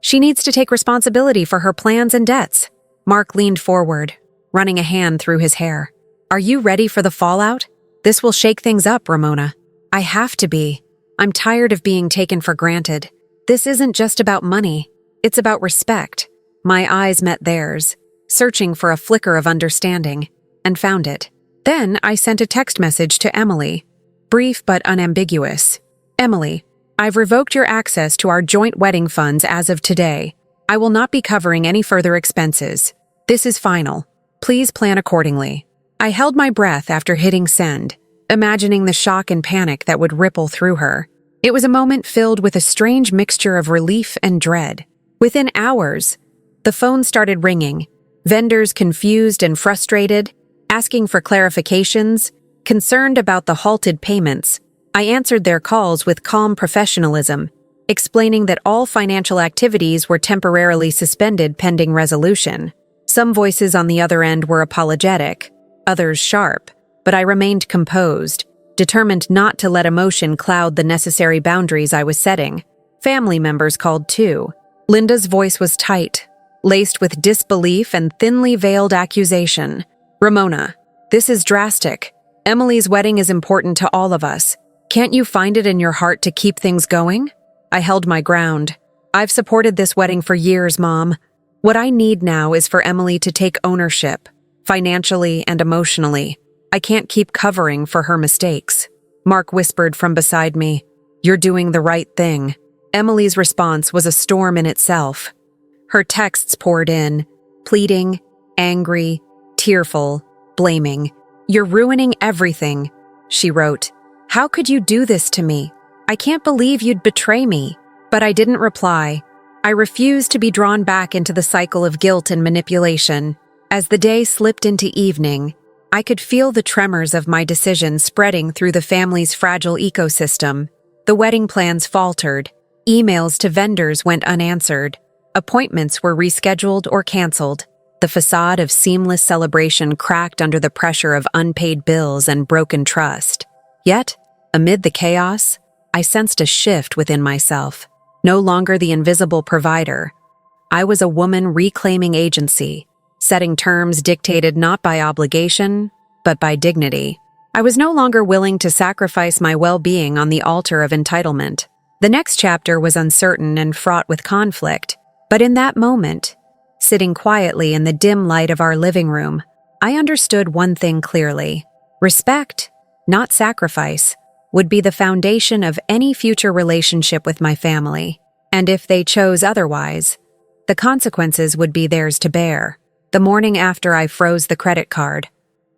Speaker 1: She needs to take responsibility for her plans and debts." Mark leaned forward, running a hand through his hair. "Are you ready for the fallout? This will shake things up, Ramona." "I have to be. I'm tired of being taken for granted. This isn't just about money. It's about respect." My eyes met theirs, searching for a flicker of understanding, and found it. Then I sent a text message to Emily, brief but unambiguous. "Emily, I've revoked your access to our joint wedding funds as of today. I will not be covering any further expenses. This is final. Please plan accordingly." I held my breath after hitting send, imagining the shock and panic that would ripple through her. It was a moment filled with a strange mixture of relief and dread. Within hours, the phone started ringing, vendors confused and frustrated, asking for clarifications, concerned about the halted payments. I answered their calls with calm professionalism, explaining that all financial activities were temporarily suspended pending resolution. Some voices on the other end were apologetic, others sharp, but I remained composed, determined not to let emotion cloud the necessary boundaries I was setting. Family members called too. Linda's voice was tight, laced with disbelief and thinly veiled accusation. "Ramona, this is drastic. Emily's wedding is important to all of us. Can't you find it in your heart to keep things going?" I held my ground. "I've supported this wedding for years, Mom. What I need now is for Emily to take ownership, financially and emotionally. I can't keep covering for her mistakes." Mark whispered from beside me, "You're doing the right thing." Emily's response was a storm in itself. Her texts poured in, pleading, angry, tearful, blaming. "You're ruining everything," she wrote. "How could you do this to me? I can't believe you'd betray me." But I didn't reply. I refused to be drawn back into the cycle of guilt and manipulation. As the day slipped into evening, I could feel the tremors of my decision spreading through the family's fragile ecosystem. The wedding plans faltered. Emails to vendors went unanswered. Appointments were rescheduled or canceled. The facade of seamless celebration cracked under the pressure of unpaid bills and broken trust. Yet, amid the chaos, I sensed a shift within myself. No longer the invisible provider. I was a woman reclaiming agency, setting terms dictated not by obligation, but by dignity. I was no longer willing to sacrifice my well-being on the altar of entitlement. The next chapter was uncertain and fraught with conflict, but in that moment, sitting quietly in the dim light of our living room, I understood one thing clearly. Respect, not sacrifice, would be the foundation of any future relationship with my family, and if they chose otherwise, the consequences would be theirs to bear. The morning after I froze the credit card,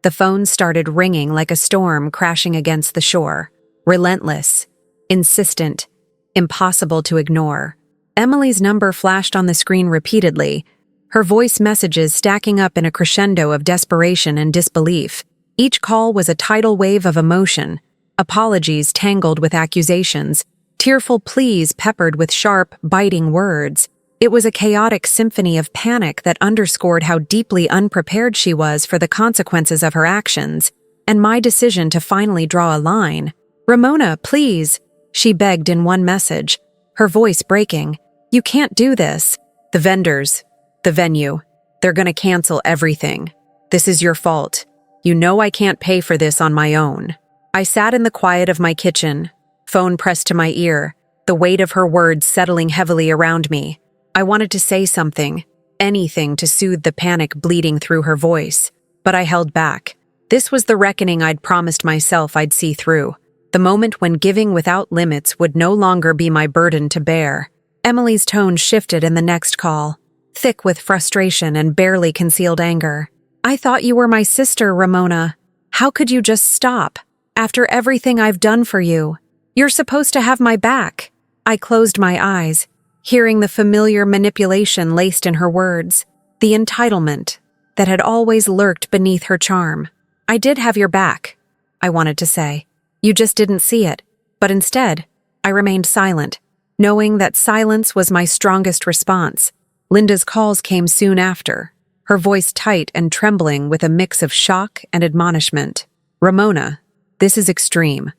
Speaker 1: the phone started ringing like a storm crashing against the shore, relentless, insistent, impossible to ignore. Emily's number flashed on the screen repeatedly, her voice messages stacking up in a crescendo of desperation and disbelief. Each call was a tidal wave of emotion, apologies tangled with accusations, tearful pleas peppered with sharp, biting words. It was a chaotic symphony of panic that underscored how deeply unprepared she was for the consequences of her actions, and my decision to finally draw a line. "Ramona, please," she begged in one message, her voice breaking. "You can't do this. The vendors, the venue, they're gonna cancel everything. This is your fault. You know I can't pay for this on my own." I sat in the quiet of my kitchen, phone pressed to my ear, the weight of her words settling heavily around me. I wanted to say something, anything to soothe the panic bleeding through her voice, but I held back. This was the reckoning I'd promised myself I'd see through, the moment when giving without limits would no longer be my burden to bear. Emily's tone shifted in the next call, thick with frustration and barely concealed anger. "I thought you were my sister, Ramona. How could you just stop? After everything I've done for you, you're supposed to have my back." I closed my eyes, hearing the familiar manipulation laced in her words, the entitlement that had always lurked beneath her charm. "I did have your back," I wanted to say. "You just didn't see it." But instead, I remained silent, knowing that silence was my strongest response. Linda's calls came soon after, her voice tight and trembling with a mix of shock and admonishment. "Ramona, this is extreme.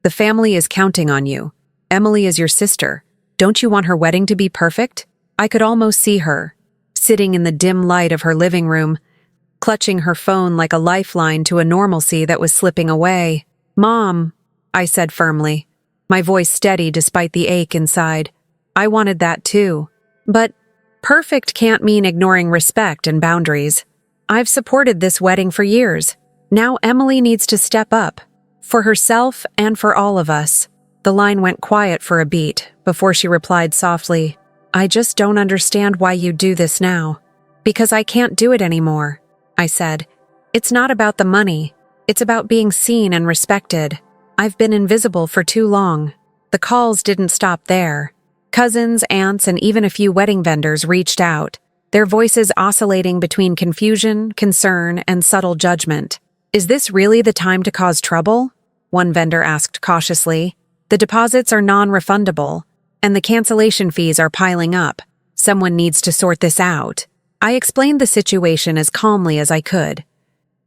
Speaker 1: The family is counting on you. Emily is your sister. Don't you want her wedding to be perfect?" I could almost see her, sitting in the dim light of her living room, clutching her phone like a lifeline to a normalcy that was slipping away. "Mom," I said firmly, my voice steady despite the ache inside. I wanted that too. But perfect can't mean ignoring respect and boundaries. I've supported this wedding for years. Now Emily needs to step up, for herself and for all of us. The line went quiet for a beat before she replied softly, "I just don't understand why you do this now." "Because I can't do it anymore," I said. "It's not about the money. It's about being seen and respected. I've been invisible for too long. The calls didn't stop there. Cousins, aunts, and even a few wedding vendors reached out, their voices oscillating between confusion, concern, and subtle judgment. "Is this really the time to cause trouble?" one vendor asked cautiously. "The deposits are non-refundable, and the cancellation fees are piling up. Someone needs to sort this out." I explained the situation as calmly as I could.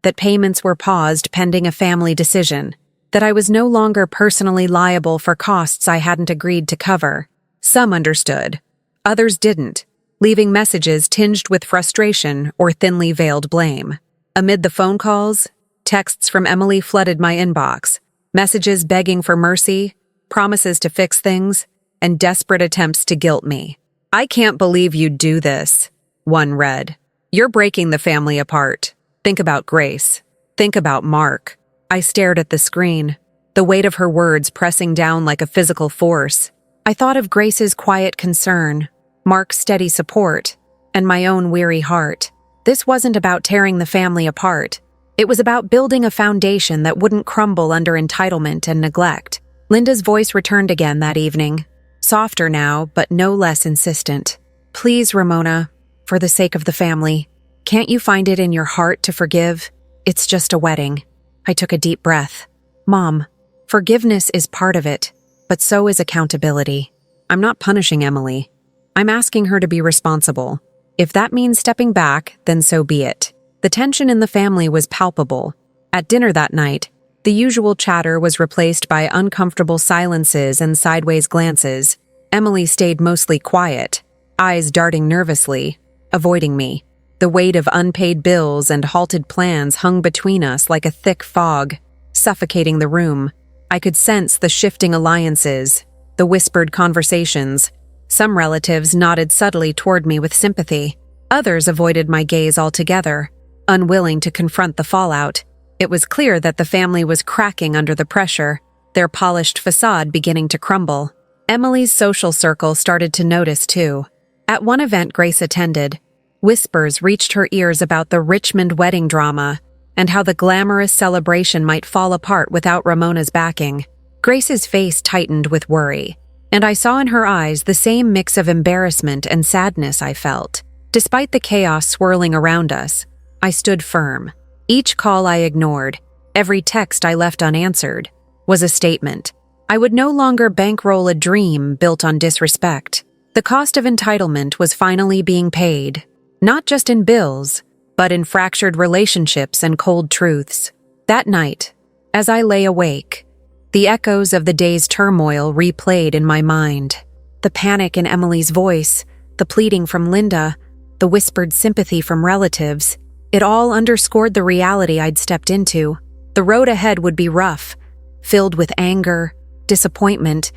Speaker 1: That payments were paused pending a family decision. That I was no longer personally liable for costs I hadn't agreed to cover. Some understood. Others didn't, leaving messages tinged with frustration or thinly veiled blame. Amid the phone calls, texts from Emily flooded my inbox. Messages begging for mercy, promises to fix things, and desperate attempts to guilt me. "I can't believe you'd do this," one read. "You're breaking the family apart. Think about Grace. Think about Mark." I stared at the screen, the weight of her words pressing down like a physical force. I thought of Grace's quiet concern, Mark's steady support, and my own weary heart. This wasn't about tearing the family apart. It was about building a foundation that wouldn't crumble under entitlement and neglect. Linda's voice returned again that evening, softer now, but no less insistent. "Please, Ramona, for the sake of the family, can't you find it in your heart to forgive? It's just a wedding." I took a deep breath. "Mom, forgiveness is part of it, but so is accountability. I'm not punishing Emily. I'm asking her to be responsible. If that means stepping back, then so be it." The tension in the family was palpable. At dinner that night, the usual chatter was replaced by uncomfortable silences and sideways glances. Emily stayed mostly quiet, eyes darting nervously, avoiding me. The weight of unpaid bills and halted plans hung between us like a thick fog, suffocating the room. I could sense the shifting alliances, the whispered conversations. Some relatives nodded subtly toward me with sympathy. Others avoided my gaze altogether, unwilling to confront the fallout. It was clear that the family was cracking under the pressure, their polished facade beginning to crumble. Emily's social circle started to notice too. At one event Grace attended, whispers reached her ears about the Richmond wedding drama and how the glamorous celebration might fall apart without Ramona's backing. Grace's face tightened with worry, and I saw in her eyes the same mix of embarrassment and sadness I felt. Despite the chaos swirling around us, I stood firm. Each call I ignored, every text I left unanswered, was a statement. I would no longer bankroll a dream built on disrespect. The cost of entitlement was finally being paid, not just in bills, but in fractured relationships and cold truths. That night, as I lay awake, the echoes of the day's turmoil replayed in my mind. The panic in Emily's voice, the pleading from Linda, the whispered sympathy from relatives, it all underscored the reality I'd stepped into. The road ahead would be rough, filled with anger, disappointment,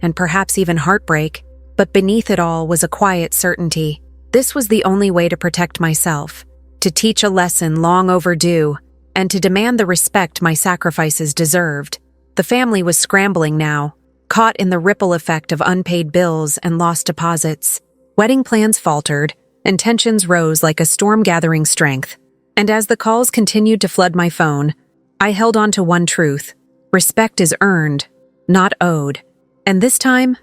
Speaker 1: and perhaps even heartbreak, but beneath it all was a quiet certainty. This was the only way to protect myself, to teach a lesson long overdue, and to demand the respect my sacrifices deserved. The family was scrambling now, caught in the ripple effect of unpaid bills and lost deposits. Wedding plans faltered, and tensions rose like a storm gathering strength. And as the calls continued to flood my phone, I held on to one truth: respect is earned, not owed. And this time,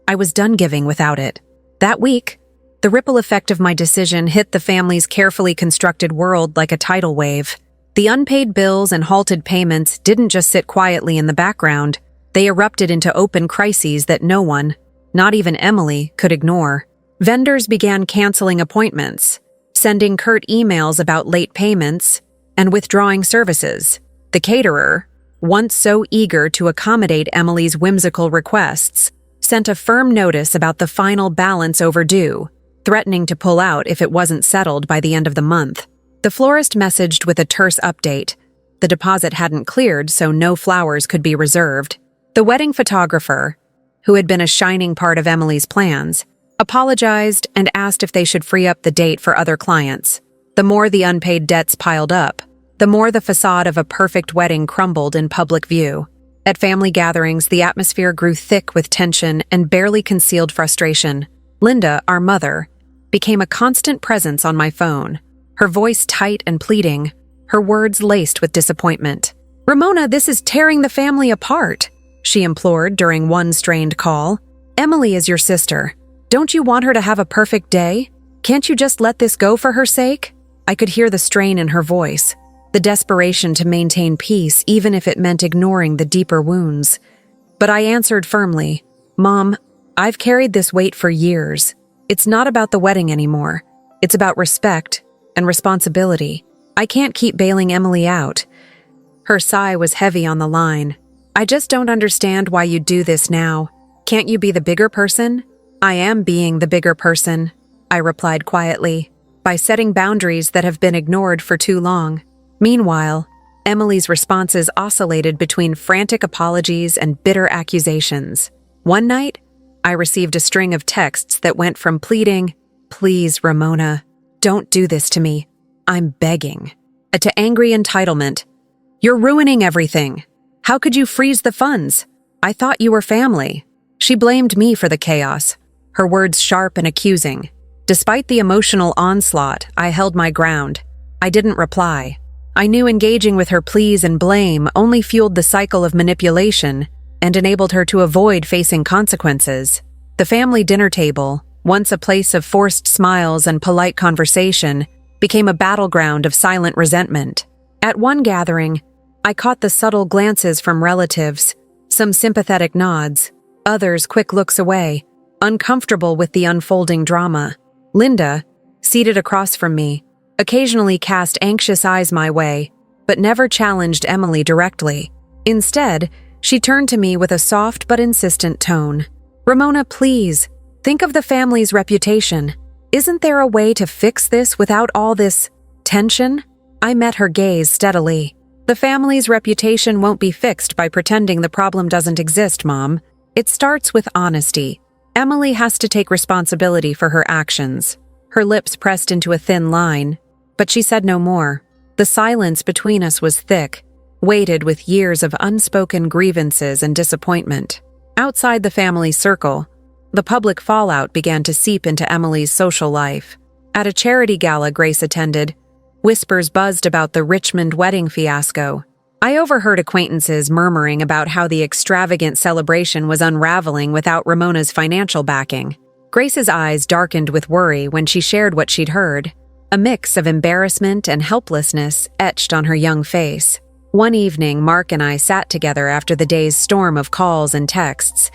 Speaker 1: I was done giving without it. That week, the ripple effect of my decision hit the family's carefully constructed world like a tidal wave. The unpaid bills and halted payments didn't just sit quietly in the background. They erupted into open crises that no one, not even Emily, could ignore. Vendors began canceling appointments, sending curt emails about late payments, and withdrawing services. The caterer, once so eager to accommodate Emily's whimsical requests, sent a firm notice about the final balance overdue, threatening to pull out if it wasn't settled by the end of the month. The florist messaged with a terse update. The deposit hadn't cleared, so no flowers could be reserved. The wedding photographer, who had been a shining part of Emily's plans, apologized and asked if they should free up the date for other clients. The more the unpaid debts piled up, the more the facade of a perfect wedding crumbled in public view. At family gatherings, the atmosphere grew thick with tension and barely concealed frustration. Linda, our mother, became a constant presence on my phone, her voice tight and pleading, her words laced with disappointment. "Ramona, this is tearing the family apart," she implored during one strained call. "Emily is your sister. Don't you want her to have a perfect day? Can't you just let this go for her sake?" I could hear the strain in her voice, the desperation to maintain peace even if it meant ignoring the deeper wounds. But I answered firmly, "Mom, I've carried this weight for years. It's not about the wedding anymore. It's about respect and responsibility. I can't keep bailing Emily out." Her sigh was heavy on the line. "I just don't understand why you do this now. Can't you be the bigger person?" "I am being the bigger person," I replied quietly, "by setting boundaries that have been ignored for too long." Meanwhile, Emily's responses oscillated between frantic apologies and bitter accusations. One night, I received a string of texts that went from pleading, "Please, Ramona, don't do this to me. I'm begging," to angry entitlement. "You're ruining everything. How could you freeze the funds? I thought you were family." She blamed me for the chaos, her words sharp and accusing. Despite the emotional onslaught, I held my ground. I didn't reply. I knew engaging with her pleas and blame only fueled the cycle of manipulation and enabled her to avoid facing consequences. The family dinner table, once a place of forced smiles and polite conversation, became a battleground of silent resentment. At one gathering, I caught the subtle glances from relatives, some sympathetic nods, others quick looks away, uncomfortable with the unfolding drama. Linda, seated across from me, occasionally cast anxious eyes my way, but never challenged Emily directly. Instead, she turned to me with a soft but insistent tone. "Ramona, please, think of the family's reputation. Isn't there a way to fix this without all this tension?" I met her gaze steadily. "The family's reputation won't be fixed by pretending the problem doesn't exist, Mom. It starts with honesty. Emily has to take responsibility for her actions." Her lips pressed into a thin line, but she said no more. The silence between us was thick, weighted with years of unspoken grievances and disappointment. Outside the family circle, the public fallout began to seep into Emily's social life. At a charity gala Grace attended, whispers buzzed about the Richmond wedding fiasco. I overheard acquaintances murmuring about how the extravagant celebration was unraveling without Ramona's financial backing. Grace's eyes darkened with worry when she shared what she'd heard. A mix of embarrassment and helplessness etched on her young face. One evening, Mark and I sat together after the day's storm of calls and texts,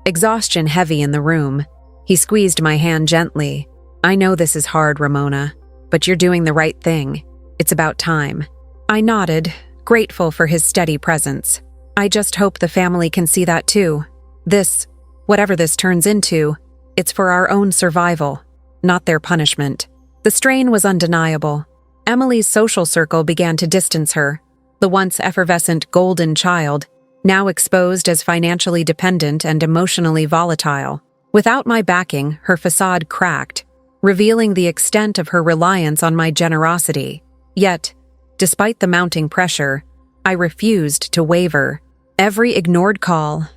Speaker 1: exhaustion heavy in the room. He squeezed my hand gently. "I know this is hard, Ramona, but you're doing the right thing. It's about time." I nodded, grateful for his steady presence. "I just hope the family can see that too. This, whatever this turns into, it's for our own survival, not their punishment." The strain was undeniable. Emily's social circle began to distance her. The once effervescent golden child, now exposed as financially dependent and emotionally volatile. Without my backing, her facade cracked, revealing the extent of her reliance on my generosity. Yet, despite the mounting pressure, I refused to waver. Every ignored call,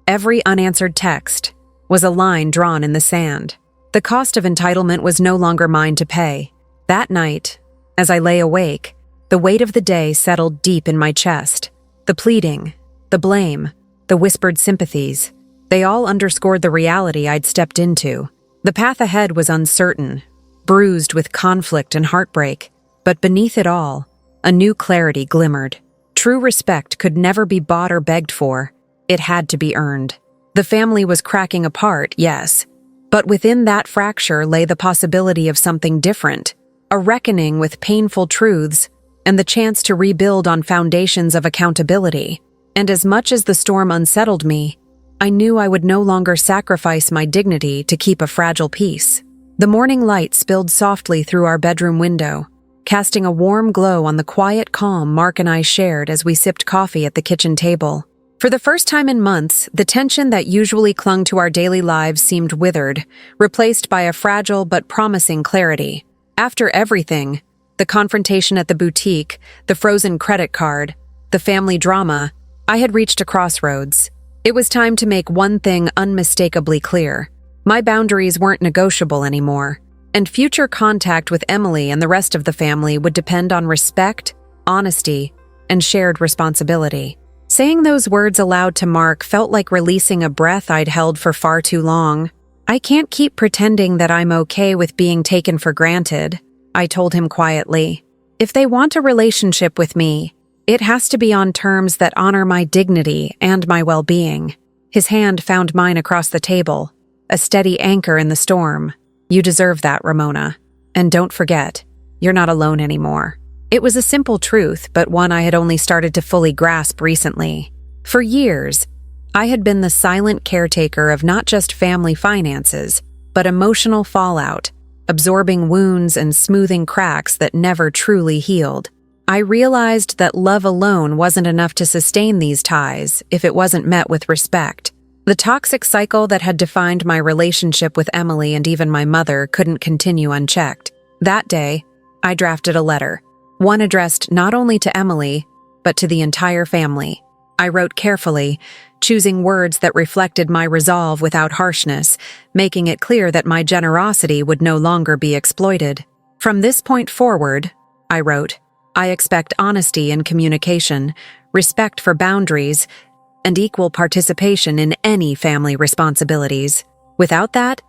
Speaker 1: every unanswered text, was a line drawn in the sand. The cost of entitlement was no longer mine to pay. That night, as I lay awake, the weight of the day settled deep in my chest. The pleading, the blame, the whispered sympathies, they all underscored the reality I'd stepped into. The path ahead was uncertain, bruised with conflict and heartbreak, but beneath it all, a new clarity glimmered. True respect could never be bought or begged for. It had to be earned. The family was cracking apart, yes, but within that fracture lay the possibility of something different, a reckoning with painful truths, and the chance to rebuild on foundations of accountability. And as much as the storm unsettled me, I knew I would no longer sacrifice my dignity to keep a fragile peace. The morning light spilled softly through our bedroom window, casting a warm glow on the quiet calm Mark and I shared as we sipped coffee at the kitchen table. For the first time in months, the tension that usually clung to our daily lives seemed withered, replaced by a fragile but promising clarity. After everything, the confrontation at the boutique, the frozen credit card, the family drama, I had reached a crossroads. It was time to make one thing unmistakably clear. My boundaries weren't negotiable anymore, and future contact with Emily and the rest of the family would depend on respect, honesty, and shared responsibility. Saying those words aloud to Mark felt like releasing a breath I'd held for far too long. "I can't keep pretending that I'm okay with being taken for granted," I told him quietly. "If they want a relationship with me, it has to be on terms that honor my dignity and my well-being." His hand found mine across the table, a steady anchor in the storm. "You deserve that, Ramona. And don't forget, you're not alone anymore." It was a simple truth, but one I had only started to fully grasp recently. For years, I had been the silent caretaker of not just family finances, but emotional fallout, absorbing wounds and smoothing cracks that never truly healed. I realized that love alone wasn't enough to sustain these ties if it wasn't met with respect. The toxic cycle that had defined my relationship with Emily and even my mother couldn't continue unchecked. That day, I drafted a letter, one addressed not only to Emily, but to the entire family. I wrote carefully, choosing words that reflected my resolve without harshness, making it clear that my generosity would no longer be exploited. "From this point forward," I wrote, "I expect honesty in communication, respect for boundaries, and equal participation in any family responsibilities. Without that,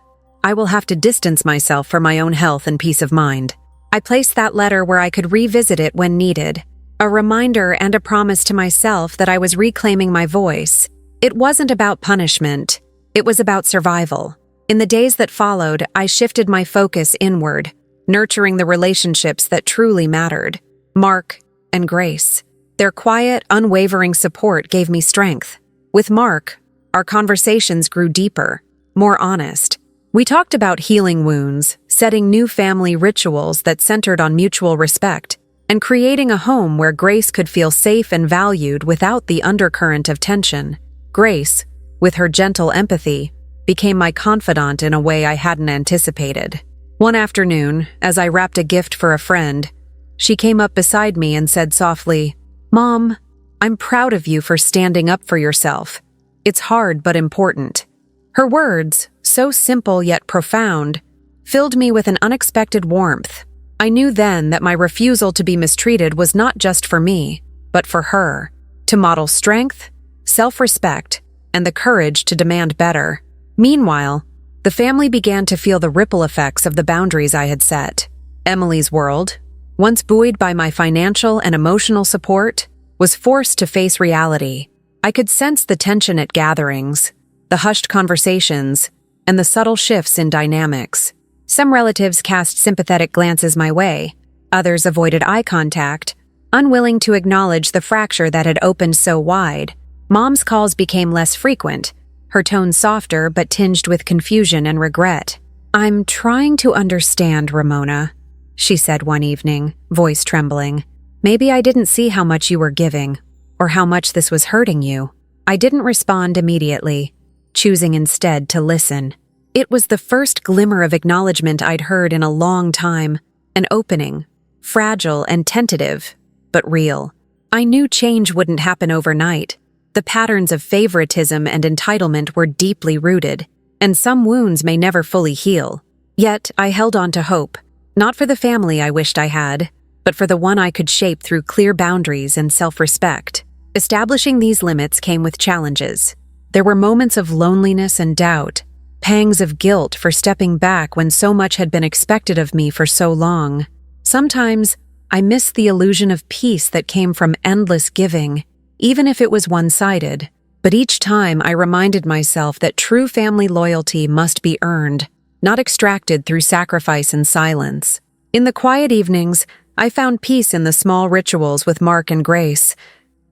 Speaker 1: I will have to distance myself for my own health and peace of mind." I placed that letter where I could revisit it when needed, a reminder and a promise to myself that I was reclaiming my voice. It wasn't about punishment, it was about survival. In the days that followed, I shifted my focus inward, nurturing the relationships that truly mattered. Mark and Grace. Their quiet, unwavering support gave me strength. With Mark, our conversations grew deeper, more honest. We talked about healing wounds, setting new family rituals that centered on mutual respect, and creating a home where Grace could feel safe and valued without the undercurrent of tension. Grace, with her gentle empathy, became my confidant in a way I hadn't anticipated. One afternoon, as I wrapped a gift for a friend, she came up beside me and said softly, "Mom, I'm proud of you for standing up for yourself. It's hard but important." Her words, so simple yet profound, filled me with an unexpected warmth. I knew then that my refusal to be mistreated was not just for me, but for her, to model strength, self-respect, and the courage to demand better. Meanwhile, the family began to feel the ripple effects of the boundaries I had set. Emily's world, once buoyed by my financial and emotional support, was forced to face reality. I could sense the tension at gatherings, the hushed conversations, and the subtle shifts in dynamics. Some relatives cast sympathetic glances my way, others avoided eye contact, unwilling to acknowledge the fracture that had opened so wide. Mom's calls became less frequent, her tone softer but tinged with confusion and regret. "I'm trying to understand, Ramona," she said one evening, voice trembling. "Maybe I didn't see how much you were giving, or how much this was hurting you." I didn't respond immediately, choosing instead to listen. It was the first glimmer of acknowledgement I'd heard in a long time, an opening, fragile and tentative, but real. I knew change wouldn't happen overnight. The patterns of favoritism and entitlement were deeply rooted, and some wounds may never fully heal. Yet I held on to hope, not for the family I wished I had, but for the one I could shape through clear boundaries and self-respect. Establishing these limits came with challenges. There were moments of loneliness and doubt, pangs of guilt for stepping back when so much had been expected of me for so long. Sometimes I missed the illusion of peace that came from endless giving, even if it was one-sided. But each time I reminded myself that true family loyalty must be earned, not extracted through sacrifice and silence. In the quiet evenings, I found peace in the small rituals with Mark and Grace,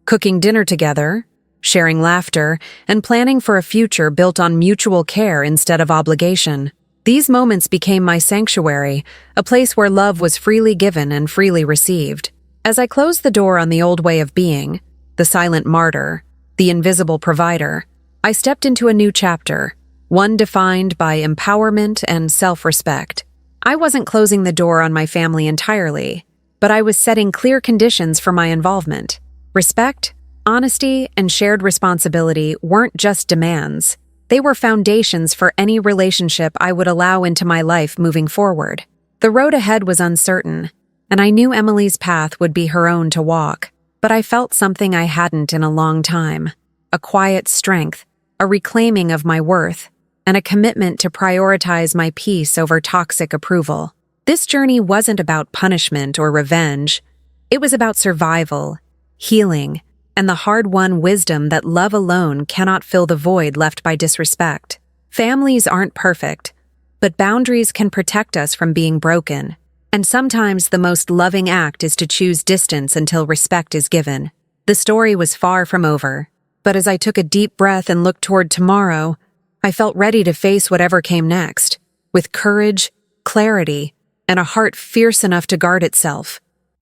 Speaker 1: cooking dinner together, sharing laughter, and planning for a future built on mutual care instead of obligation. These moments became my sanctuary, a place where love was freely given and freely received. As I closed the door on the old way of being, the silent martyr, the invisible provider, I stepped into a new chapter, one defined by empowerment and self-respect. I wasn't closing the door on my family entirely, but I was setting clear conditions for my involvement. Respect, honesty, and shared responsibility weren't just demands. They were foundations for any relationship I would allow into my life moving forward. The road ahead was uncertain, and I knew Emily's path would be her own to walk. But I felt something I hadn't in a long time, a quiet strength, a reclaiming of my worth, and a commitment to prioritize my peace over toxic approval. This journey wasn't about punishment or revenge. It was about survival, healing, and the hard-won wisdom that love alone cannot fill the void left by disrespect. Families aren't perfect, but boundaries can protect us from being broken. And sometimes the most loving act is to choose distance until respect is given. The story was far from over, but as I took a deep breath and looked toward tomorrow, I felt ready to face whatever came next, with courage, clarity, and a heart fierce enough to guard itself.